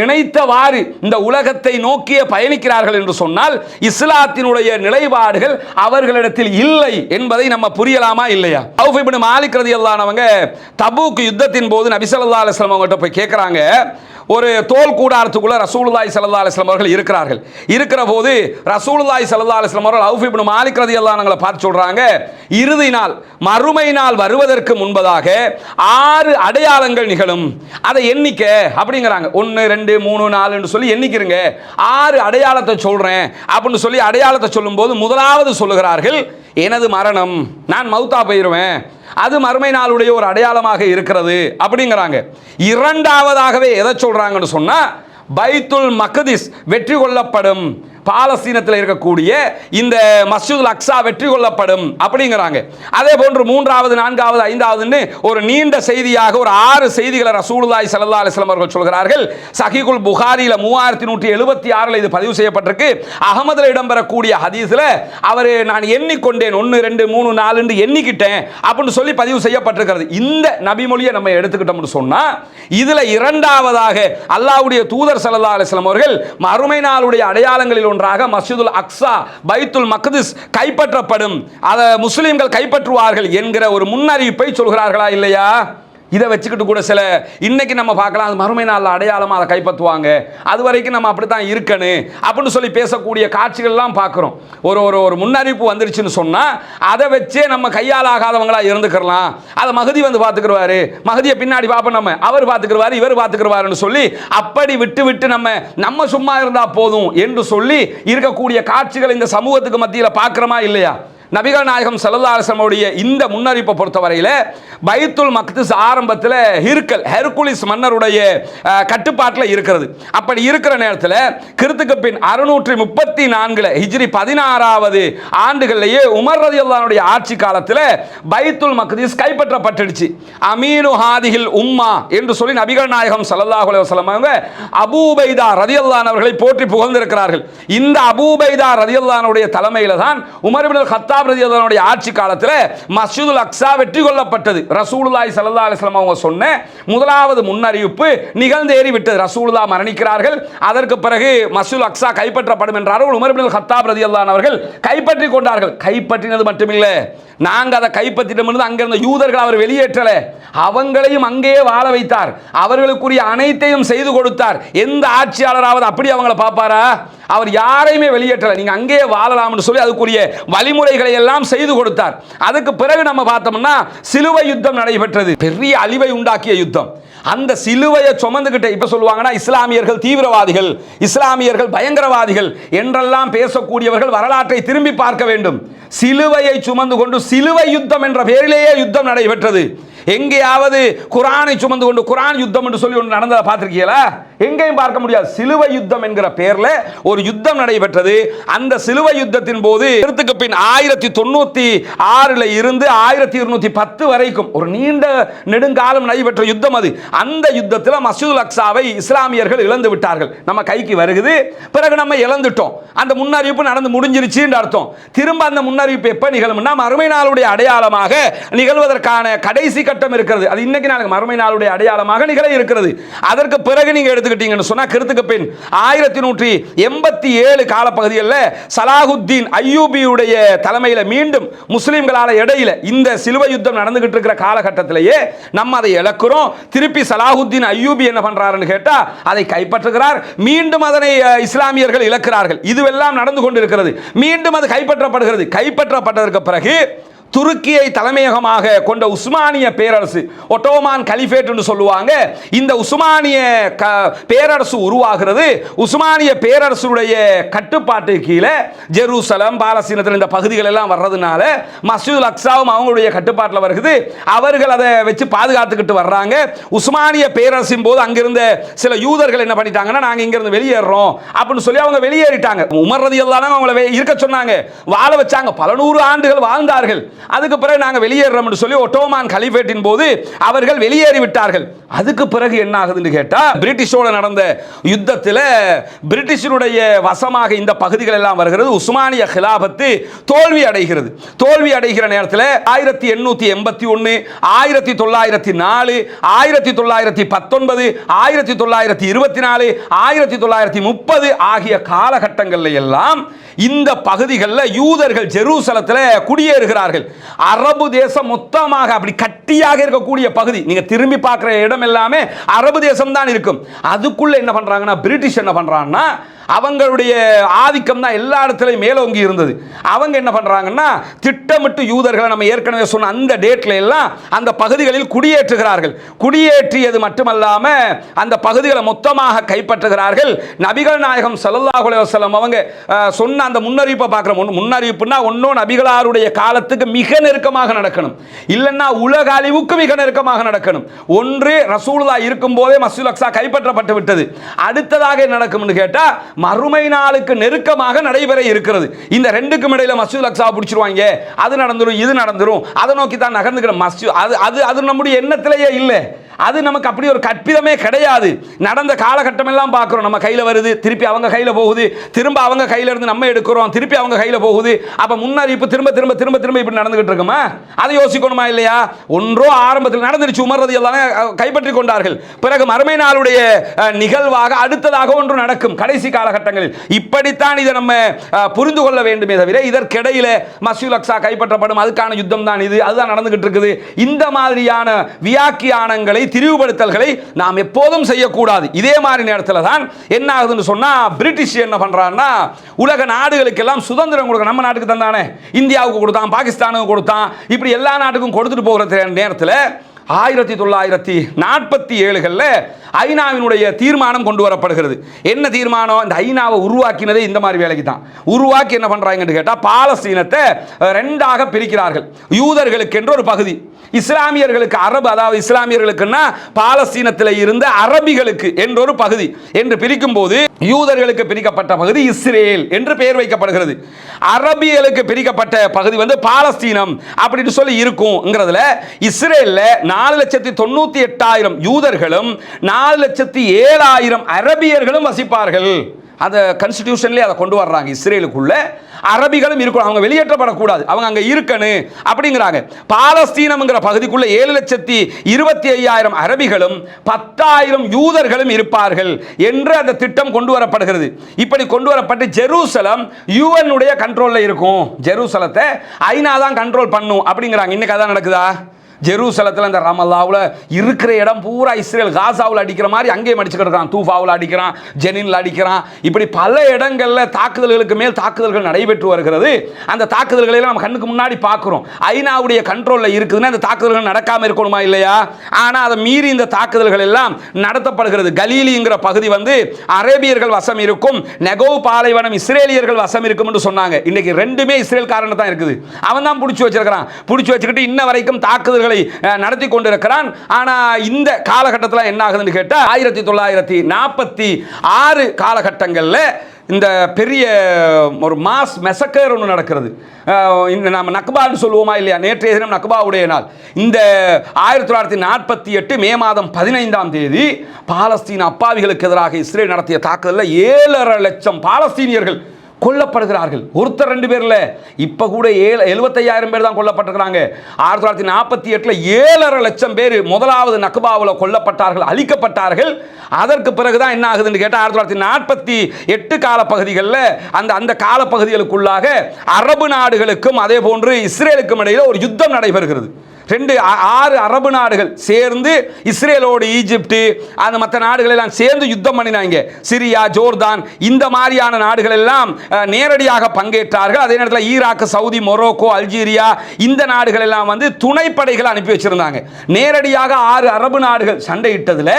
நினைத்தவாறு இந்த உலகத்தை நோக்கிய பயணிக்கிறார்கள் என்று சொன்னால் இஸ்லாத்தினுடைய நிலைப்பாடுகள் அவர்களிடத்தில் இல்லை என்பதை நம்ம புரியலாமா இல்லையா? அவுஃப் இப்னு மாலிக் ரலியல்லாஹு அன்ஹு அவங்க தபூக் யுத்தத்தின் போது நபி ஸல்லல்லாஹு அலைஹி வஸல்லம் அவங்கள்ட்ட போய் கேட்குறாங்க. ஒரு தோல் கூடாரத்துக்குள்ள ரசூலுல்லாஹி ஸல்லல்லாஹு அலைஹி வஸல்லம் அவர்கள் இருக்கிறார்கள். இருக்கிற போது ரசூலுல்லாஹி ஸல்லல்லாஹு அலைஹி வஸல்லம் அவர்கள் அவுஃப் இப்னு மாலிக் ரலியல்லாஹு அன்ஹுவை பார்த்து சொல்றாங்க, இறுதி நாள் மறுமை நாள் வருவதற்கு முன்பதாக 6 அடையாளங்கள் நிகழும், அதை எண்ணிக்க அப்படிங்கிறாங்க. 1 2 3 4 என்று சொல்லி எண்ணிக்கிறங்க, 6 அடையாளத்தை சொல்றேன் அப்படின்னு சொல்லி அடையாளத்தை சொல்லும்போது முதலாவது சொல்லுகிறார்கள், எனது மரணம், நான் மௌத்தா போயிருவேன், அது மறுமை நாளுடைய ஒரு அடையாளமாக இருக்கிறது அப்படிங்கிறாங்க. இரண்டாவதாகவே எதை சொல்றாங்கன்னு சொன்னா பைத்துல் மக்திஸ் வெற்றி கொள்ளப்படும், பாலஸ்தீனத்தில் இருக்கக்கூடிய இந்த மஸ்ஜிதுல் அக்ஸா வெற்றி கொள்ளப்படும் அப்படிங்கிறாங்க. அதே போன்று 3வது 4வது 5வது ஒரு நீண்ட செய்தியாக ஒரு 6 செய்திகளை ரசூலுல்லாஹி ஸல்லல்லாஹு அலைஹி வஸல்லம் அவர்கள் சொல்கிறார்கள். சஹீஹுல் புகாரில 3176 இது பதிவு செய்யப்பட்டிருக்கு. அகமதுல இடம்பெறக்கூடிய ஹதீஸ்ல அவர் நான் எண்ணிக்கொண்டேன் 1 2 3 4 என்று எண்ணிக்கிட்டேன் அப்படின்னு சொல்லி பதிவு செய்யப்பட்டிருக்கிறது. இந்த நபிமொழியை நம்ம எடுத்துக்கிட்டோம்னு சொன்னா இதுல இரண்டாவதாக அல்லாஹ்வுடைய தூதர் ஸல்லல்லாஹு அலைஹி வஸல்லம் அவர்கள் மறுமை நாளுடைய அடையாளங்களில் ஒன்றாக மஸ்ஜிதுல் அக்ஸா, பைத்துல் மக்திஸ் கைப்பற்றப்படும், அதை முஸ்லிம்கள் கைப்பற்றுவார்கள் என்கிற ஒரு முன்னறிவிப்பை சொல்கிறார்களா இல்லையா? இதை வச்சுக்கிட்டு கூட சில இன்னைக்கு நம்ம பார்க்கலாம், அது மறுமை நாள் அடையாளமாக அதை கைப்பற்றுவாங்க, அது வரைக்கும் நம்ம அப்படி தான் இருக்கணும் அப்படின்னு சொல்லி பேசக்கூடிய காட்சிகள்லாம் பார்க்குறோம். ஒரு ஒரு ஒரு முன்னறிவிப்பு வந்துருச்சுன்னு சொன்னால் அதை வச்சே நம்ம கையால் ஆகாதவங்களாக இருந்துக்கிறலாம், அதை மகதி வந்து பார்த்துக்குருவாரு, மகதியை பின்னாடி பார்ப்போம், நம்ம அவர் பார்த்துக்குருவாரு இவர் பார்த்துக்குருவாருன்னு சொல்லி அப்படி விட்டு விட்டு நம்ம சும்மா இருந்தால் போதும் என்று சொல்லி இருக்கக்கூடிய காட்சிகள் இந்த சமூகத்துக்கு மத்தியில் பார்க்குறோமா இல்லையா? நபிகள் நாயகம் ஸல்லல்லாஹு அலைஹி வஸல்லம் உடைய இந்த முன்னறிப்பை பொறுத்தவரையில் பைத்துல் மக்திஸ் ஆரம்பத்தில் ஹெர்குலிஸ் மன்னருடைய கட்டுப்பாட்டில் இருக்கிறது. அப்படி இருக்கிற நேரத்தில் கிறித்துக்கு பின் 634 ஹிஜ்ரி 16வது ஆண்டுகளிலேயே உமர் ரலியல்லாஹு அன்ஹுடைய ஆட்சி காலத்தில் பைத்துல் மக்திஸ் கைப்பற்றப்பட்டுடுச்சு. அமீனு ஹாதிஹில் உம்மா என்று சொல்லி நபிகள் நாயகம் ஸல்லல்லாஹு அலைஹி வஸல்லம் அவங்க அபூ உபைதா ரலியல்லாஹு அன்ஹு அவர்களை போற்றி புகழ்ந்திருக்கிறார்கள். இந்த அபூ உபைதா ரலியல்லாஹு அன்ஹுடைய தலைமையில் தான் உமர் இப்னு கத்தாப் ரலியல்லாஹு ஆட்சி காலத்தில் மஸ்ஜிதுல் அக்ஸா வெற்றி கொள்ளப்பட்டது. ரசூலுல்லாஹி ஸல்லல்லாஹு அலைஹி வஸல்லம் அவங்க சொன்ன முதலாவது முன்னறிவிப்பு நிகழ்ந்தேறி விட்டது. ரசூலுல்லாஹ் மரணிக்கிறார்கள், அதற்கு பிறகு மஸ்ஜிதுல் அக்ஸா கைப்பற்றப்படும் என்றார்கள். உமர் இப்னு கத்தாப் ரலியல்லாஹு அன்ஹு அவர்கள் கைப்பற்றி கொண்டார்கள். கைப்பற்றினது மட்டுமில்லை, நாங்கள் அதை கைப்பற்றிட்டோம், அங்கிருந்த யூதர்கள் அவர் வெளியேற்றல, அவங்களையும் அங்கேயே வாழ வைத்தார், அவர்களுக்குரிய அனைத்தையும் செய்து கொடுத்தார். எந்த ஆட்சியாளராவது அப்படி அவங்களை பார்ப்பாரா? அவர் யாரையுமே வெளியேற்றல, நீங்க அங்கேயே வாழலாம்னு சொல்லி அதுக்குரிய வழிமுறைகளை எல்லாம் செய்து கொடுத்தார். அதுக்கு பிறகு நம்ம பார்த்தோம்னா சிலுவை யுத்தம் நடைபெற்றது, பெரிய அழிவை உண்டாக்கிய யுத்தம். அந்த சிலுவையை சுமந்துகிட்ட இப்ப சொல்லுவாங்கன்னா இஸ்லாமியர்கள் தீவிரவாதிகள், இஸ்லாமியர்கள் பயங்கரவாதிகள் என்றெல்லாம் பேசக்கூடியவர்கள் வரலாற்றை திரும்பி பார்க்க வேண்டும். சிலுவையை சுமந்து கொண்டு சிலுவை யுத்தம் என்ற பெயரிலேயே யுத்தம் நடைபெற்றது. எங்கேயாவது குரானை சுமந்து கொண்டு குரான் யுத்தம் என்று சொல்லி ஒன்று நடந்ததை பார்த்திருக்கீங்களா? எங்கேயும் பார்க்க முடியாது. சிலுவை யுத்தம் என்கிற பெயர்ல ஒரு யுத்தம் நடைபெற்றது. அந்த சிலுவை யுத்தத்தின் போது கிறிஸ்துக்கு பின் 1096 இருந்து 1210 வரைக்கும் ஒரு நீண்ட நெடுங்காலம் நடைபெற்ற யுத்தம் அது. அந்த யுத்தத்தில் மஸ்ஜிதுல் அக்ஸாவை இஸ்லாமியர்கள் இழந்து விட்டார்கள். நம்ம கைக்கு வருகிறது, பிறகு நம்ம இழந்துட்டோம். அந்த முன்னறிவிப்பு நடந்து முடிஞ்சிருச்சு என்று அர்த்தம். திரும்ப அந்த முன்னறிவிப்பு எப்ப நிகழும்னா மறுமை நாளுடைய அடையாளமாக நிகழ்வதற்கான கடைசி கட்டம் இருக்கிறது. அது இன்னைக்கு நாளுக்கு மறுமை நாளுடைய அடையாளமாக நிகழ இருக்கிறது. அதற்கு பிறகு நீங்க எடுத்துக்கிட்டீங்கன்னு சொன்னா கிறிஸ்துக்கு பின் 1187 காலப்பகுதியில் சலாஹுத்தீன் அய்யூபியுடைய தலைமையில் மீண்டும் முஸ்லிம்களால இடையில இந்த சிலுவை யுத்தம் நடந்துகிட்டு இருக்கிற காலகட்டத்திலேயே நம்ம அதை இழக்கிறோம். திருப்பி சலாஹுத்தீன் அய்யூபி என்ன பண்றாருன்னு கேட்டா அதை கைப்பற்றுகிறார். மீண்டும் அதனை இஸ்லாமியர்கள் இழக்கிறார்கள். இதுவெல்லாம் நடந்து கொண்டிருக்கிறது. மீண்டும் அது கைப்பற்றப்படுகிறது. கைப்பற்றப்பட்டதற்கு பிறகு துருக்கியை தலைமையகமாக கொண்ட உஸ்மானிய பேரரசு, ஒட்டோமான் கலிஃபேட் என்று சொல்லுவாங்க. இந்த உஸ்மானிய பேரரசு உருவாகிறது. உஸ்மானிய பேரரசுடைய கட்டுப்பாட்டு கீழே ஜெருசலம், பாலஸ்தீனத்தில் இந்த பகுதிகள் எல்லாம் வர்றதுனால மஸ்ஜிதுல் அக்ஸாவும் அவங்களுடைய கட்டுப்பாட்டில் வருகிறது. அவர்கள் அதை வச்சு பாதுகாத்துக்கிட்டு வர்றாங்க. உஸ்மானிய பேரரசின் போது அங்கிருந்த சில யூதர்கள் என்ன பண்ணிட்டாங்கன்னா நாங்கள் இங்கிருந்து வெளியேறோம் அப்படின்னு சொல்லி அவங்க வெளியேறிட்டாங்க. உமர் ரலியல்லாஹு அன்ஹு அவங்களை இருக்க சொன்னாங்க, வாழ வச்சாங்க. பல நூறு ஆண்டுகள் வாழ்ந்தார்கள். அதுக்கு பிறகு நாங்கள் வெளியேறோம் என்று சொல்லி ஒட்டோமான் கலிஃபேட்டின் போது அவர்கள் வெளியேறி விட்டார்கள். அதுக்கு பிறகு என்ன ஆகுதுன்னு கேட்டா பிரிட்டிஷோட நடந்த யுத்தத்தில் பிரிட்டிஷனுடைய வசமாக இந்த பகுதிகள் எல்லாம் வருகிறது. உஸ்மானிய கிலாபத்து தோல்வி அடைகிறது. தோல்வி அடைகிற நேரத்தில் 1881, 1904, 1919, 1924, 1930 ஆகிய காலகட்டங்களில் எல்லாம் இந்த பகுதிகளில் யூதர்கள் ஜெருசலத்தில் குடியேறுகிறார்கள். அரபு தேசம் மொத்தமாக அப்படி கட்டியாக இருக்கக்கூடிய பகுதி, நீங்க திரும்பி பார்க்கிற இடம் எல்லாமே அரபு தேசம் தான் இருக்கும். அதுக்குள்ள என்ன பண்றாங்கன்னா பிரிட்டிஷ் என்ன பண்றாங்கன்னா அவங்களுடைய ஆதிக்கம் தான் எல்லா இடத்துலையும் மேலோங்கி இருந்தது. அவங்க என்ன பண்றாங்கன்னா திட்டமிட்டு யூதர்களை நம்ம ஏற்கனவே சொன்ன அந்த டேட்ல எல்லாம் அந்த பகுதிகளில் குடியேற்றுகிறார்கள். குடியேற்றியது மட்டுமல்லாம அந்த பகுதிகளை மொத்தமாக கைப்பற்றுகிறார்கள். நபிகள் நாயகம் ஸல்லல்லாஹு அலைஹி வஸல்லம் அவங்க சொன்ன அந்த முன்னறிவிப்பை பார்க்கிறோம். முன்னறிவிப்புனா ஒன்னும் நபிகளாருடைய காலத்துக்கு மிக நெருக்கமாக நடக்கணும், இல்லைன்னா உலக அழிவுக்கு மிக நெருக்கமாக நடக்கணும். ஒன்று ரசூலுல்லாஹ் இருக்கும் போதே மஸ்ஜிதுல் அக்ஸா கைப்பற்றப்பட்டு விட்டது. அடுத்ததாக நடக்கும்னு கேட்டா மறுமை நாளுக்கு நெருக்கமாக நடைபெற இருக்கிறது. இந்த ரெண்டுக்கும் இடையில மஸ்ஜிதுல் அக்ஸா பிடிச்சிருவாங்க, அது நடந்துரும் இது நடந்துரும், அதை நோக்கி தான் நகர்ந்துக்கிற மஸ்ஜித் அது நம்முடைய எண்ணத்திலேயே இல்லை. அது நமக்கு அப்படி ஒரு கற்பிதமே கிடையாது. நடந்த காலகட்டம் எல்லாம் பார்க்கிறோம். நம்ம கையில் வருது, திருப்பி அவங்க கையில் போகுது, திரும்ப அவங்க கையில இருந்து நம்ம எடுக்கிறோம், திருப்பி அவங்க கையில் போகுது. அப்ப முன்னறிவிப்பு திரும்ப திரும்ப திரும்ப திரும்ப இப்படி நடந்துகிட்டு இருக்குமா? அதை யோசிக்கணுமா இல்லையா? ஒன்றோ ஆரம்பத்தில் நடந்துருச்சு, உமர் ரலியல்லாஹு அன்ஹு கைப்பற்றி கொண்டார்கள். பிறகு மறுமை நாளுடைய நிகழ்வாக அடுத்ததாக ஒன்று நடக்கும் கடைசி காலகட்டங்களில். இப்படித்தான் இதை நம்ம புரிந்து கொள்ள வேண்டுமே தவிர இதற்கிடையில மஸ்ஜிதுல் அக்ஸா கைப்பற்றப்படும், அதுக்கான யுத்தம் தான் இது, அதுதான் நடந்துகிட்டு இருக்குது, இந்த மாதிரியான வியாக்கியானங்களை திரிவுபடுத்தல்களை நாம் எப்போதும் செய்யக்கூடாது. இதே மாதிரி நேரத்தில் தான் என்ன ஆகுதுன்னு சொன்னா பிரிட்டிஷ் என்ன பண்றான்னா உலக நாடுகளுக்கு எல்லாம் சுதந்திரம் கொடுக்க, நம்ம நாட்டுக்கு தந்தானே, இந்தியாவுக்கு கொடுத்தான், பாகிஸ்தானுக்கு கொடுத்தான், இப்படி எல்லா நாட்டுக்கும் கொடுத்துட்டு போகிற நேரத்தில் 1947 ஐநாவினுடைய தீர்மானம் கொண்டு வரப்படுகிறது. என்ன தீர்மானம்? இந்த ஐநாவை உருவாக்கினதே இந்த மாதிரி வேலைக்கு தான். உருவாக்கி என்ன பண்றாங்கன்னு கேட்டா பாலஸ்தீனத்தை ரெண்டாக பிரிக்கிறார்கள். யூதர்களுக்கு என்று ஒரு பகுதி, இஸ்லாமியர்களுக்கு அரபு, அதாவது இஸ்லாமியர்களுக்குன்னா பாலஸ்தீனத்தில் இருந்த அரபிகளுக்கு என்றொரு பகுதி என்று பிரிக்கும் போது யூதர்களுக்கு பிரிக்கப்பட்ட பகுதி இஸ்ரேல் என்று பெயர் வைக்கப்படுகிறது. அரபிகளுக்கு பிரிக்கப்பட்ட பகுதி வந்து பாலஸ்தீனம் அப்படின்னு சொல்லி இருக்கும்ங்கிறதுல இஸ்ரேல்ல 4,98,000 யூதர்களும் 4,07,000 அரபியர்களும் வசிப்பார்கள். அந்த கான்ஸ்டிடியூஷன்லேயே அதை கொண்டு வர்றாங்க. இஸ்ரேலுக்குள்ள அரபிகளும் இருக்கணும், அவங்க வெளியேற்றப்படக்கூடாது, அவங்க அங்கே இருக்கணும் அப்படிங்கிறாங்க. பாலஸ்தீனம்ங்கிற பகுதிக்குள்ள 7,25,000 அரபிகளும் 10,000 யூதர்களும் இருப்பார்கள் என்று அந்த திட்டம் கொண்டு வரப்படுகிறது. இப்படி கொண்டு வரப்பட்டு ஜெருசலம் யுஎன் உடைய கண்ட்ரோல்ல இருக்கும், ஜெருசலத்தை ஐநா தான் கண்ட்ரோல் பண்ணும் அப்படிங்கிறாங்க. இன்னைக்கு அதான் நடக்குதா? ஜெருசலத்தில் அந்த ரமல்லாவில் இருக்கிற இடம் பூரா இஸ்ரேல் காசாவில் அடிக்கிற மாதிரி அங்கேயும் அடிச்சுக்கிட்டு இருக்கான். தூஃபாவில் அடிக்கிறான், ஜெனினில் அடிக்கிறான். இப்படி பல இடங்களில் தாக்குதல்களுக்கு மேல் தாக்குதல்கள் நடைபெற்று வருகிறது. அந்த தாக்குதல்களை நம்ம கண்ணுக்கு முன்னாடி பார்க்குறோம். ஐநாவுடைய கண்ட்ரோலில் இருக்குதுன்னா அந்த தாக்குதல்கள் நடக்காமல் இருக்கணுமா இல்லையா? ஆனால் அதை மீறி இந்த தாக்குதல்கள் எல்லாம் நடத்தப்படுகிறது. கலீலிங்கிற பகுதி வந்து அரேபியர்கள் வசம் இருக்கும், நெகோவ் பாலைவனம் இஸ்ரேலியர்கள் வசம் இருக்கும் என்று சொன்னாங்க. இன்னைக்கு ரெண்டுமே இஸ்ரேல் காரணம் தான் இருக்குது. அவன் தான் பிடிச்சி வச்சிருக்கிறான். பிடிச்சி வச்சுக்கிட்டு இன்ன வரைக்கும் தாக்குதல்களை நடத்தி கொண்டிருக்கிறான். ஆனால் இந்த காலகட்டத்தில் என்ன ஆகுதுன்னு கேட்டால் 1946 காலகட்டங்களில் இந்த பெரிய ஒரு மாஸ் மெசக்கர் ஒன்று நடக்கிறது. நம்ம நக்பான்னு சொல்லுவோமா இல்லையா? நேற்றைய தினம் நக்பாவுடைய நாள். இந்த 1948 மே மாதம் 15ஆம் தேதி பாலஸ்தீன அப்பாவிகளுக்கு எதிராக இஸ்ரேல் நடத்திய தாக்குதலில் 7.5 லட்சம் பாலஸ்தீனியர்கள் கொல்லப்படுகிறார்கள். ஒருத்தர் ரெண்டு பேர்ல இப்ப கூட 75,000 பேர் தான் கொல்லப்பட்டிருக்கிறாங்க. 1948 7.5 லட்சம் பேர் முதலாவது நக்பாவில் கொல்லப்பட்டார்கள், அழிக்கப்பட்டார்கள். அதற்கு பிறகுதான் என்ன ஆகுதுன்னு கேட்டால் 1948 கால பகுதிகளில் அந்த கால பகுதிகளுக்குள்ளாக அரபு நாடுகளுக்கும் அதே போன்று இஸ்ரேலுக்கும் இடையில் ஒரு யுத்தம் நடைபெறுகிறது. 6 அரபு நாடுகள் சேர்ந்து இஸ்ரேலோடு ஈஜிப்ட் அந்த மற்ற நாடுகள் எல்லாம் சேர்ந்து யுத்தம் பண்ணினாங்க. சிரியா, ஜோர்தான் இந்த மாதிரியான நாடுகள் எல்லாம் நேரடியாக பங்கேற்றார்கள். அதே நேரத்தில் ஈராக், சவுதி, மொரோக்கோ, அல்ஜீரியா இந்த நாடுகள் எல்லாம் வந்து துணைப்படைகளை அனுப்பி வச்சிருந்தாங்க. நேரடியாக 6 அரபு நாடுகள் சண்டையிட்டதில்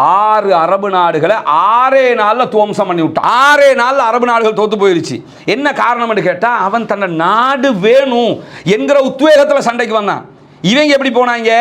6 அரபு நாடுகளை 6 நாளில் துவம்சம் பண்ணி விட்டான். 6 நாளில் அரபு நாடுகள் தோத்து போயிருச்சு. என்ன காரணம்னு கேட்டால் அவன் தன்னை நாடு வேணும் என்கிற உத்வேகத்தில் சண்டைக்கு வந்தான். இவங்க எப்படி போனாங்க?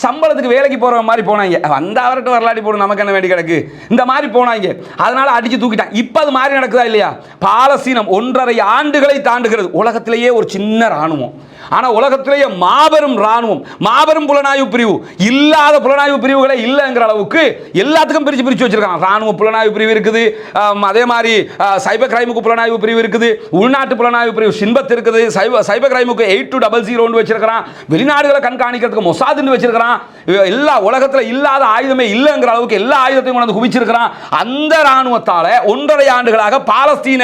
சம்பளத்துக்கு வேலைக்கு போகிற மாதிரி போனாங்க. வந்த அவர்கிட்ட வரலாடி போடும், நமக்கு என்ன வேண்டி கிடக்கு, இந்த மாதிரி போனாங்க. அதனால அடிச்சு தூக்கிட்டான். இப்போ அது மாதிரி நடக்குதா இல்லையா? பாலஸ்தீனம் 1.5 ஆண்டுகளை தாண்டுகிறது. உலகத்திலேயே ஒரு சின்ன இராணுவம், ஆனால் உலகத்திலேயே மாபெரும் இராணுவம், மாபெரும் புலனாய்வு பிரிவு, இல்லாத புலனாய்வு பிரிவுகளே இல்லைங்கிற அளவுக்கு எல்லாத்துக்கும் பிரித்து வச்சிருக்காங்க. இராணுவ புலனாய்வு பிரிவு இருக்குது, அதே மாதிரி சைபர் கிரைமுக்கு புலனாய்வு பிரிவு இருக்குது, உள்நாட்டு புலனாய்வு பிரிவு ஷின்பத் இருக்குது, சைபர் கிரைமுக்கு 8200 வச்சிருக்கிறான், வெளிநாடுகளை கண்காணிக்கிறதுக்கு மொசாதுன்னு வச்சிருக்கிறான். எல்லா உலகத்தில் இல்லாத ஆயுதமே இல்லைங்கிற அளவுக்கு எல்லா ஆயுதத்தையும் கொண்டு குவிச்சிருக்கிறான். அந்த இராணுவத்தால் 1.5 ஆண்டுகளாக பாலஸ்தீன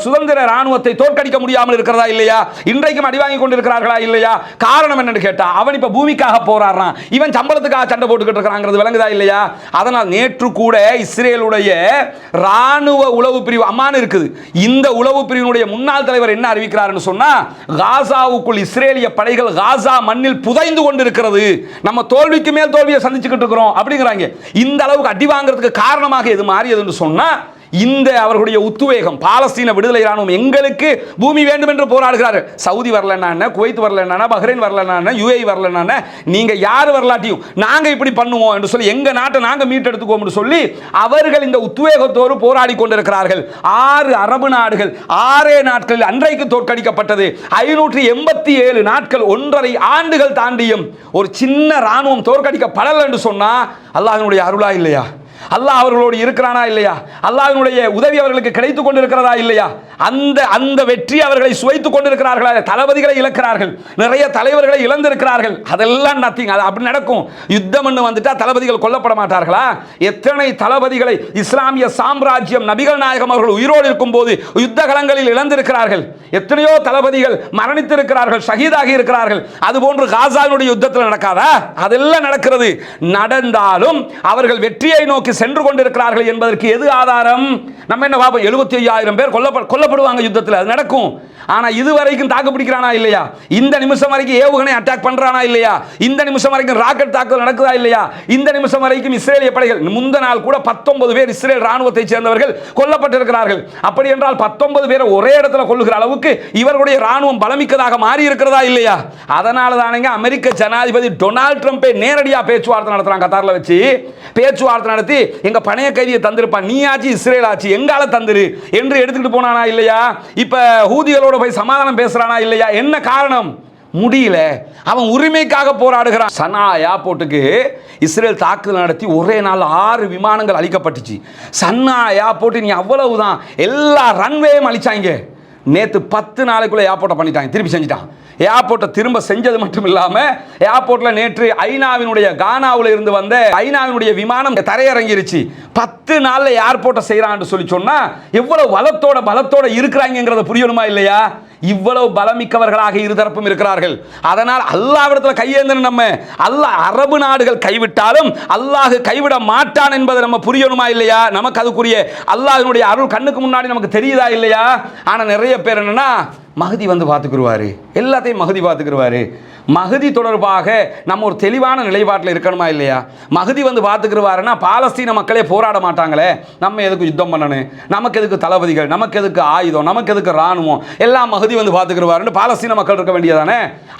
சுதந்திர இராணுவத்தை தோற்கடிக்க முடியாமல் இருக்கிறதா இல்லையா? இன்றைக்கும் அடி வாங்கி கொண்டிருக்கிறார்களா இல்லையா? காரணம் என்னன்னு கேட்டா அவன் இப்ப பூமிக்காக போராடுறான், இவன் சம்பளத்துக்காக சண்டை போட்டுக்கிட்டு இருக்கிறாங்கிறது விளங்குதா இல்லையா? அதனால் நேற்று கூட இஸ்ரேலுடைய இராணுவ உளவு பிரிவு அம்மான் இருக்குது. இந்த உளவு பிரிவினுடைய முன்னாள் தலைவர் என்ன அறிவிக்கிறார்னு சொன்னா, காசாவுக்குள் இஸ்ரேலிய படைகள் காசா மண்ணில் புதைந்து கொண்டிருக்கிறது, நம்ம தோல்விக்கு மேல் தோல்வியை சந்திச்சுக்கிட்டு இருக்கிறோம் அப்படிங்கிறாங்க. இந்த அளவுக்கு அடி வாங்குறதுக்கு காரணமாக எது மாறியதுன்னு சொன்னா இந்த அவர்களுடைய உத்வேகம். பாலஸ்தீன விடுதலை இராணுவம் எங்களுக்கு பூமி வேண்டும் என்று போராடுகிறார்கள். சவுதி வரலன்னா, குவைத் வரலன்னா, பஹ்ரைன் வரலன்னா, யுஏஇ வரலன்னா, நீங்க யார் வரலாட்டியும் நாங்க இப்படி பண்ணுவோம் என்று சொல்லி எங்க நாட்டை நாங்க மீட்டெடுத்துக்குவோம் என்று சொல்லி அவர்கள் இந்த உத்வேகத்தோடு போராடி கொண்டிருக்கிறார்கள். 6 அரபு நாடுகள் 6 நாட்களில் அன்றைக்கு தோற்கடிக்கப்பட்டது. 587 நாட்கள் 1.5 ஆண்டுகள் தாண்டியும் ஒரு சின்ன இராணுவம் தோற்கடிக்கப்படலை என்று சொன்னா அல்லாஹ்வினுடைய அருளா இல்லையா? அல்லாஹ் அவர்களோடு இருக்கிறானா இல்லையா? அல்லாஹ்வினுடைய உதவி அவர்களுக்கு கிடைத்துக் கொண்டிருக்கிறதா இல்லையா? அந்த வெற்றி அவர்களை சுவைத்துக் கொண்டிருக்கிறார்களா? தளபதிகளை இழக்கிறார்கள், நிறைய தலைவர்களை இழந்திருக்கிறார்கள். அதெல்லாம் நத்திங். அது அப்படி நடக்கும். யுத்தம் வந்துட்டா தளபதிகள் கொல்லப்பட மாட்டார்களா? எத்தனை தளபதிகளை இஸ்லாமிய சாம்ராஜ்யம் நபிகள் நாயகம் அவர்கள் உயிரோடு இருக்கும் போது யுத்த களங்களில் இழந்திருக்கிறார்கள். எத்தனையோ தளபதிகள் மரணித்திருக்கிறார்கள், ஷஹீதாகி இருக்கிறார்கள். அதுபோன்று காசாவினுடைய யுத்தத்தில் நடக்காதா? அதெல்லாம் நடக்கிறது. நடந்தாலும் அவர்கள் வெற்றியை நோக்கி சென்று கொண்டிருக்கிறார்கள் என்பதற்கு எது ஆதாரம்? நம்ம என்ன பார்ப்போம், 75,000 பேர் கொல்லப்படுவாங்க யுத்தத்தில், அது நடக்கும். ஆனா இதுவரைக்கும் தாக்கு பிடிக்கிறானா இல்லையா? இந்த நிமிஷம் வரைக்கும் ஏவுகணை அட்டாக் பண்றானா இல்லையா? இந்த நிமிஷம் வரைக்கும் ராக்கெட் தாக்குதல் நடக்குதா இல்லையா? இந்த நிமிஷம் வரைக்கும் இஸ்ரேலிய படைகள் முந்த நாள் கூட 19 பேர் இஸ்ரேல் ராணுவத்தை சேர்ந்தவர்கள் கொல்லப்பட்டிருக்கிறார்கள். அப்படி என்றால் 19 பேரை ஒரே இடத்துல கொல்லுகிற அளவுக்கு இவர்களுடைய ராணுவம் பலமிக்கதாக மாறி இருக்கிறதா இல்லையா? அதனால தானங்க அமெரிக்க ஜனாதிபதி டொனால்ட் ட்ரம்பை நேரடியாக பேச்சுவார்த்தை நடத்துறாங்க. கத்தார்ல வச்சு பேச்சுவார்த்தை நடத்தி எங்க பணைய கைதியை தந்திருப்பான், நீ ஆச்சு இஸ்ரேல் ஆச்சு எங்கால தந்துரு என்று எடுத்துக்கிட்டு போனானா இல்லையா? இப்ப ஹூதிகளோட போய் சமாதானம் பேசுறானா இல்லையா? என்ன காரணம்? முடியல. அவன் உரிமைக்காக போராடுகிறான். சனா ஏர்போர்ட்டுக்கு இஸ்ரேல் தாக்குதல் நடத்தி ஒரே நாள் 6 விமானங்கள் அழிக்கப்பட்டுச்சு. சன்னா ஏர்போர்ட் நீ அவ்வளவுதான், எல்லா ரன்வேயும் அழிச்சாங்க. நேற்று 10 நாளைக்குள்ள ஏர்போர்ட்டை பண்ணிட்டாங்க, திருப்பி செஞ்சுட்டான். ஏர்போர்ட்டை திரும்ப செஞ்சது மட்டும் இல்லாமல் ஏர்போர்ட்டில் நேற்று ஐநாவினுடைய கானாவில் இருந்து வந்த ஐநாவினுடைய விமானம் தரையிறங்கிருச்சு. 10 நாளில் ஏர்போர்ட்டை செய்கிறான்னு சொல்லி சொன்னால் எவ்வளோ பலத்தோட இருக்கிறாங்கிறத புரியணுமா இல்லையா? இவ்வளவு பலமிக்கவர்களாக இருதரப்பும் இருக்கிறார்கள். அதனால் அல்லாஹ்விடத்தில் கையேந்தணும். நம்ம அல்லாஹ் அரபு நாடுகள் கைவிட்டாலும் அல்லாஹ் கைவிட மாட்டான் என்பதை நம்ம புரியணுமா இல்லையா? நமக்கு அதுக்குரிய அல்லாஹ்வினுடைய அருள் கண்ணுக்கு முன்னாடி நமக்கு தெரியுதா இல்லையா? ஆனால் நிறைய பேர் என்னன்னா மஹதி வந்து பார்த்துக்குருவாரு, எல்லாத்தையும் மஹதி பார்த்துக்குருவாரு. மஹதி தொடர்பாக நம்ம ஒரு தெளிவான நிலைப்பாட்டில் இருக்கணுமா இல்லையா? மஹதி வந்து பார்த்துக்குருவாருன்னா பாலஸ்தீன மக்களே போராட மாட்டாங்களே, நம்ம எதுக்கு யுத்தம் பண்ணணும், நமக்கு எதுக்கு தளபதிகள், நமக்கு எதுக்கு ஆயுதம், நமக்கு எதுக்கு இராணுவம், எல்லாம் மஹதி வந்து பார்த்துக்குருவாருன்னு பாலஸ்தீன மக்கள் இருக்க வேண்டியதானே?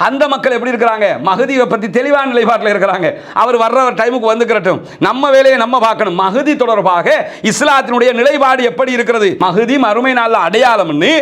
அந்த மக்கள் எப்படி இருக்கிறாங்க? மஹதியை பற்றி தெளிவான நிலைப்பாட்டில் இருக்கிறாங்க. அவர் வர்ற டைமுக்கு வந்துக்கிறட்டும், நம்ம வேலையை நம்ம பார்க்கணும். மஹதி தொடர்பாக இஸ்லாத்தினுடைய நிலைப்பாடு எப்படி இருக்கிறது? மஹதி மறுமை நாளில் அடையாளம்னு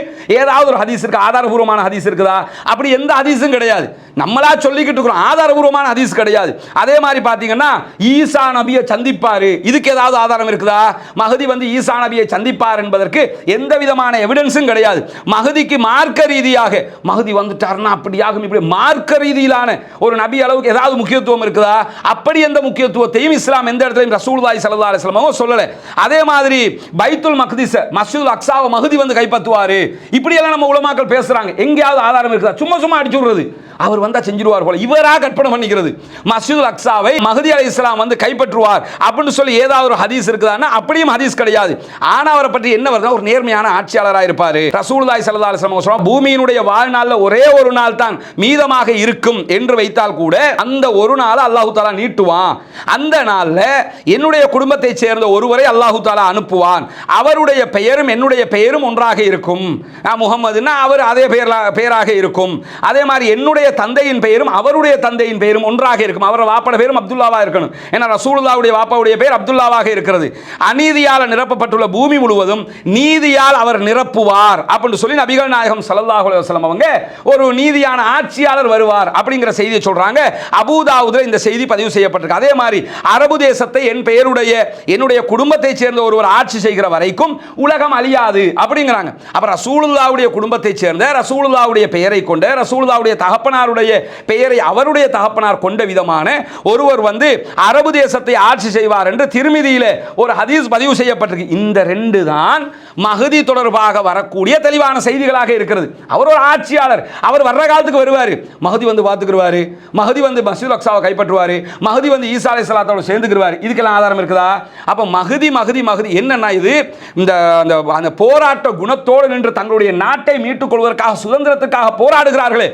ஏதாவது ஒரு ஹதீஸ் இருக்கு, ஆதாரபூர்வமான ஹதீஸ் இருக்குதா? அப்படி எந்த ஹதீஸும் கிடையாது. நம்மளா சொல்லிக்கிட்டு இருக்கிறோம், ஆதாரபூர்வமான ஹதீஸ் கிடையாது. அதே மாதிரி பார்த்தீங்கன்னா ஈசா நபியை சந்திப்பாரு, இதுக்கு ஏதாவது ஆதாரம் இருக்குதா? மஹதி வந்து ஈசா நபியை சந்திப்பார் என்பதற்கு எந்த விதமான எவிடன்ஸும் கிடையாது. மஹதிக்கு மார்க்க ரீதியாக மஹதி வந்துட்டார்னா அப்படியாகும், இப்படி மார்க்க ரீதியிலான ஒரு நபி அளவுக்கு ஏதாவது முக்கியத்துவம் இருக்குதா? அப்படி எந்த முக்கியத்துவத்தையும் இஸ்லாம் எந்த இடத்துலையும் ரசூலுல்லாஹி ஸல்லல்லாஹு அலைஹி வஸல்லம் சொல்லல. அதே மாதிரி பைத்துல் மக்திஸ் மஸ்ஜிதுல் அக்ஸாவை மஹதி வந்து கைப்பற்றுவாரு, இப்படி எல்லாம் நம்ம உலமாக்கள் பேசுறாங்க. எங்கேயாவது ஆதாரம் இருக்குதா? சும்மா சும்மா அடிச்சு விடுறது, அவர் வந்தா செஞ்சிருவார் போல இவரா கற்பனை பண்ணிக்கிறது. மஸ்ஜிதுல் அக்ஸாவை மஹதி அலைஹிஸ்ஸலாம் வந்து கைப்பற்றுவார் அப்படின்னு சொல்லி ஏதாவது ஒரு ஹதீஸ் இருக்குதான்னா அப்படியும் ஹதீஸ் கிடையாது. ஆனா அவரை பற்றி என்ன வருதுன்னா ஒரு நேர்மையான ஆட்சியாளராக இருப்பாரு. ரசூலுல்லாஹி ஸல்லல்லாஹு அலைஹி வஸல்லம் சொல்றாங்க, பூமியினுடைய வாழ்நாள்ல ஒரே ஒரு நாள் தான் மீதமாக இருக்கும் என்று வைத்தால் கூட அந்த ஒரு நாள் அல்லாஹ் தஆலா நீட்டுவான். அந்த நாள்ல என்னுடைய குடும்பத்தை சேர்ந்த ஒருவரை அல்லாஹ் தஆலா அனுப்புவான், அவருடைய பெயரும் என்னுடைய பெயரும் ஒன்றாக இருக்கும். முஹம்மதுன்னா அவர் அதே பெயராக இருக்கும். அதே மாதிரி என்னுடைய தந்தையின் பெயரும் அவருடைய தந்தையின் பெயரும் ஒன்றாக இருக்கும். அவருடைய வாப்பாட பெயரும் அப்துல்லாவா இருக்கணும். ஏன்னா ரசூலுல்லாஹ்வுடைய வாப்பாவுடைய பெயர் அப்துல்லாவாக இருக்கிறது. அநீதியால் நிரப்பப்பட்டுள்ள பூமி முழுவதும் நீதியால் அவர் நிரப்புவார் அப்படின்னு சொல்லி நபிகள் நாயகம் ஸல்லல்லாஹு அலைஹி வஸல்லம் அவங்க ஒரு நீதியான ஆட்சியாளர் வருவார் அப்படிங்கிற செய்தியை சொல்றாங்க. அபூ தாவூதுல இந்த செய்தி பதிவு செய்யப்பட்டிருக்கு. அதே மாதிரி அரபு தேசத்தை என் பெயருடைய என்னுடைய குடும்பத்தை சேர்ந்த ஒருவர் ஆட்சி செய்கிற வரைக்கும் உலகம் அழியாது அப்படிங்கிறாங்க. அப்ப ரசூலுல்லாஹ்வுடைய குடும்பத்தை சேர்ந்த ரசூலுல்லாஹ்வுடைய பெயரை கொண்ட ரசூலுல்லாஹ்வுடைய தகப்பனாருடைய பெயரை அவருடைய தகப்பனார் கொண்ட விதமான ஒருவர் வந்து அரபு தேசத்தை ஆட்சி செய்வார் என்று திருமிதியில ஒரு ஹதீஸ் பதிவு செய்யப்பட்டிருக்கு. இந்த ரெண்டு தான் மஹதி தொடர்பாக வரக்கூடிய தெளிவான செய்திகளாக இருக்கிறது. அவர் ஒரு ஆட்சியாளர், அவர் வர்ற காலத்துக்கு வருவார், மஹதி வந்து பார்த்துக்குருவாரு, மஹதி வந்து மஸ்ஜிதுல் அக்ஸாவை கைப்பற்றுவார், மஹதி வந்து ஈசா அலைஹிஸ்ஸலாத்தோட சேர்ந்துக்குருவார். இதுக்கெல்லாம் ஆதாரம் இருக்குதா? அப்ப மஹதி மஹதி மஹதி என்னன்னா இது இந்த போராட்ட குணத்தோடு நின்று தங்களுடைய நாட்டை மீட்டுக் கொள்வதற்காக சுதந்திரத்துக்காக போராடுகிறார்களே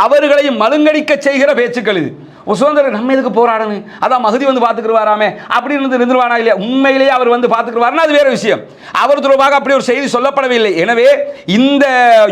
அவர்களையும் மழுங்கடிக்க செய்கிற பேச்சுக்கள் இது. சுதந்திரம் நம்ம எதுக்கு போராடணும், அதான் மஹதி வந்து பார்த்துக்குருவாராமே அப்படின்னு இருந்துருவானா இல்லையா? உண்மையிலேயே அவர் வந்து பார்த்துக்குருவாருன்னா அது வேற விஷயம். அவர் தொடர்பாக அப்படி ஒரு செய்தி சொல்லப்படவில்லை. எனவே இந்த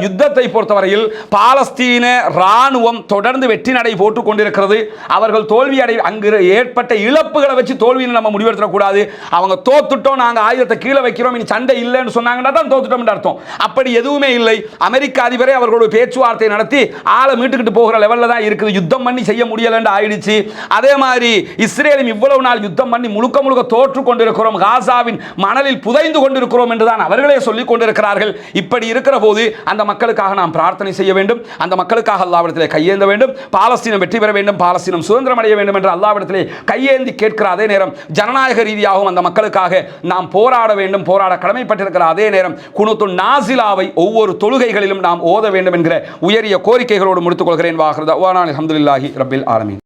யுத்தத்தை பொறுத்தவரையில் பாலஸ்தீன ராணுவம் தொடர்ந்து வெற்றி நடை போட்டுக் கொண்டிருக்கிறது. அவர்கள் தோல்வி அடை அங்கு ஏற்பட்ட இழப்புகளை வச்சு தோல்வின்னு நம்ம முடிவெடுத்துடக்கூடாது. அவங்க தோத்துட்டோம், நாங்கள் ஆயுதத்தை கீழே வைக்கிறோம், இனி சண்டை இல்லைன்னு சொன்னாங்கன்னா தான் தோத்துட்டோம் அர்த்தம். அப்படி எதுவுமே இல்லை. அமெரிக்க அதிபரே அவர்களோட பேச்சுவார்த்தை நடத்தி ஆளை மீட்டுக்கிட்டு போகிற லெவலில் தான் இருக்குது. யுத்தம் பண்ணி செய்ய முடியலன்னு ஆயிடுச்சு. அதே மாதிரி இஸ்ரேலும் இவ்வளவு நாள் யுத்தம் பண்ணி முழுக்க முழுக்க தோற்று கொண்டிருக்கிறோம், காசாவின் மணலில் புதைந்து கொண்டிருக்கிறோம் என்றுதான் அவர்களே சொல்லிக் கொண்டிருக்கிறார்கள். இப்படி இருக்கிற போது அந்த மக்களுக்காக நாம் பிரார்த்தனை செய்ய வேண்டும், அந்த மக்களுக்காக அல்லாஹ்விடத்திலே கையேந்த வேண்டும். பாலஸ்தீனம் வெற்றி பெற வேண்டும், பாலஸ்தீனம் சுதந்திரம் அடைய வேண்டும் என்று அல்லாஹ்விடத்திலே கையேந்தி கேட்கிற அதே நேரம் ஜனநாயக ரீதியாகவும் அந்த மக்களுக்காக நாம் போராட வேண்டும், போராட கடமைப்பட்டிருக்கிற அதே நேரம் குனூத்து நாசிலாவை ஒவ்வொரு தொழுகைகளிலும் நாம் ஓத வேண்டும் என்கிற உயரிய கோரிக்கைகளோடு முடித்துக் கொள்கிறேன். வாஹிரு தஅவானா அல்ஹம்துலில்லாஹி ரப்பில் ஆலமீன்.